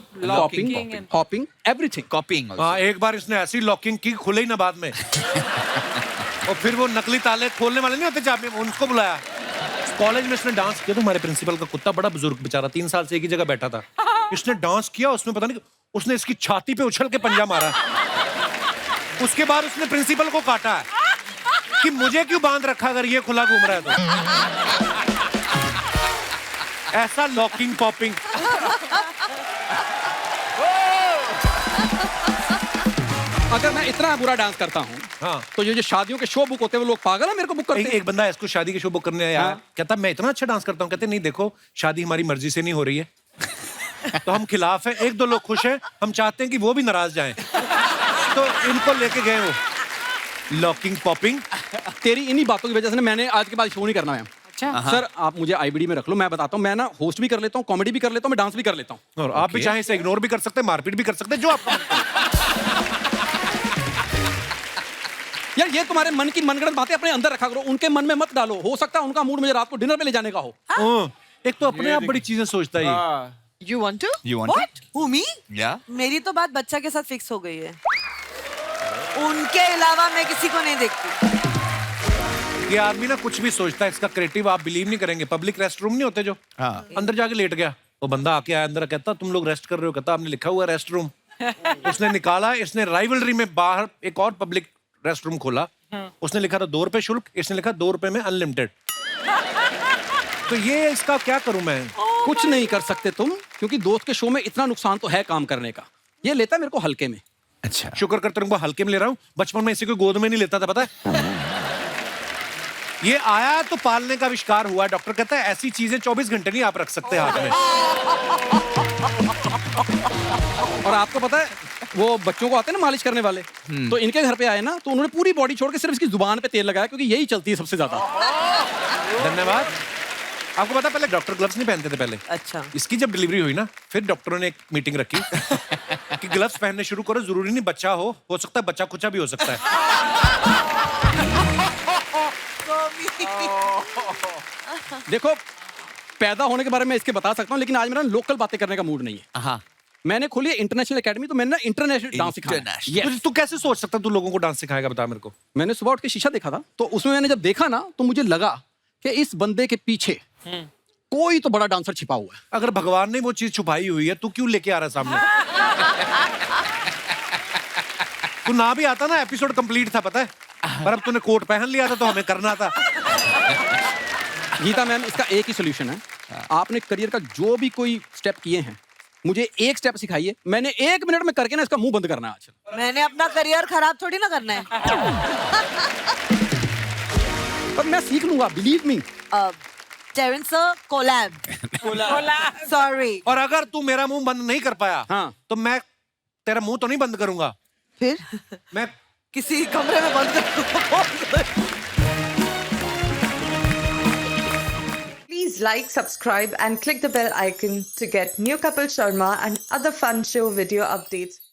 हॉपिंग, एवरीथिंग। कॉपिंग। हाँ, एक बार इसने ऐसी लॉकिंग की खुले ही ना बाद में। और फिर वो नकली ताले खोलने वाले नहीं होते चाबी, उनको बुलाया। कॉलेज में इसने डांस किया तो हमारे प्रिंसिपल का कुत्ता, बड़ा बुजुर्ग बेचारा, 3 साल से एक ही जगह बैठा था। इसने डांस किया, उसमें पता नहीं उसने इसकी छाती पे उछल के पंजा मारा। उसके बाद उसने प्रिंसिपल को काटा है कि मुझे क्यों बांध रखा अगर ये खुला घूम रहा है तो। ऐसा लॉकिंग पॉपिंग। अगर मैं इतना बुरा डांस करता हूँ हाँ, तो ये जो शादियों के शो बुक होते हैं वो लोग पागल है मेरे को बुक करते हैं। एक बंदा इसको शादी के शो बुक करने आया। हाँ। कहता मैं इतना अच्छा डांस करता हूँ। कहते नहीं देखो, शादी हमारी मर्जी से नहीं हो रही है, तो हम खिलाफ है। 1-2 लोग खुश हैं, हम चाहते हैं कि वो भी नाराज जाएं। तो इनको लेके गए वो लॉकिंग पॉपिंग। तेरी इन्हीं बातों की वजह से ना मैंने आज के बाद शो नहीं करना है। अच्छा सर आप मुझे आईबीडी में रख लो, मैं बताता हूँ, मैं ना होस्ट भी कर लेता हूँ, कॉमेडी भी कर लेता हूँ, मैं डांस भी कर लेता हूँ। और आप भी चाहे इसे इग्नोर भी कर सकते हैं, मारपीट भी कर सकते हैं, जो आपको यार ये तुम्हारे मन की मनगढ़ंत बातें अपने अंदर रखा करो, उनके मन में मत डालो। हो सकता है उनका मूड मुझे रात को डिनर पे ले जाने का हो। एक तो अपने आप बड़ी चीजें सोचता है ये। You want to? You want to? What? Who, me? Yeah. मेरी तो बात बच्चा के साथ फिक्स हो गई है। उनके अलावा मैं किसी को नहीं देखती। ये आदमी ना कुछ भी सोचता है, इसका क्रिएटिव आप बिलीव नहीं करेंगे। पब्लिक रेस्ट रूम नहीं होते जो, अंदर जाके लेट गया, वो बंदा आके आया अंदर, कहता तुम लोग रेस्ट कर रहे हो? कहता आपने लिखा हुआ रेस्ट रूम। उसने निकाला, इसने राइवलरी में बाहर एक और पब्लिक रेस्ट रूम खोला, उसने लिखा था 2 रुपए शुल्क, इसने लिखा 2 रुपए में अनलिमिटेड। तो ये इसका क्या करूं मैं? कुछ नहीं कर सकते तुम, क्योंकि दोस्त के शो में इतना नुकसान तो है काम करने का। ये लेता है मेरे को हल्के में। अच्छा, शुक्र कर तुमको हल्के में ले रहा हूं। बचपन में इसी को गोद में नहीं लेता था, पता है? ये आया तो पालने का आविष्कार हुआ। डॉक्टर कहता है ऐसी चीजें 24 घंटे नहीं आप रख सकते हाथ में। और आपको पता है वो बच्चों को आते हैं ना मालिश करने वाले, तो इनके घर पे आए ना तो उन्होंने पूरी बॉडी छोड़ के सिर्फ इसकी जुबान पे तेल लगाया, क्योंकि यही चलती है सबसे ज्यादा। धन्यवाद। आपको पता पहले डॉक्टर ग्लव्स नहीं पहनते थे पहले। अच्छा। इसकी जब डिलीवरी हुई ना, फिर डॉक्टरों ने एक मीटिंग रखी कि ग्लव्स पहनने शुरू करो, जरूरी नहीं बच्चा हो सकता है बच्चा कुचा भी हो सकता है। देखो पैदा होने के बारे में इसके बता सकता हूँ, लेकिन आज मेरा लोकल बातें करने का मूड नहीं है। हाँ। मैंने खोली है इंटरनेशनल एकेडमी, तो मैंने ना इंटरनेशनल डांस सिखाया। Yes. तू कैसे सोच सकता तू लोगों को डांस सिखाएगा, बता मेरे को। मैंने सुबह उठ के शीशा देखा था, तो उसमें मैंने जब देखा ना तो मुझे लगा कि इस बंदे के पीछे कोई तो बड़ा डांसर छिपा हुआ है। अगर भगवान ने वो चीज छुपाई हुई है, तू क्यों लेके आ रहा है सामने? तू ना भी आता ना, एपिसोड कंप्लीट था, पता है? पर अब तूने कोट पहन लिया था तो हमें करना था। गीता मैम, इसका एक ही सोल्यूशन है। आपने करियर का जो भी कोई स्टेप किए हैं, मुझे एक स्टेप सिखाइए, मैंने 1 मिनट में करके ना इसका मुंह बंद करना है आज। मैंने अपना करियर खराब थोड़ी ना करना है। पर मैं सीख लूंगा, believe me. Terence sir, collab. Sorry. और अगर तू मेरा मुंह बंद नहीं कर पाया हाँ। तो मैं तेरा मुंह तो नहीं बंद करूंगा, फिर मैं किसी कमरे में बंद कर। Please like, subscribe and click the bell icon to get new Kapil Sharma and other fun show video updates.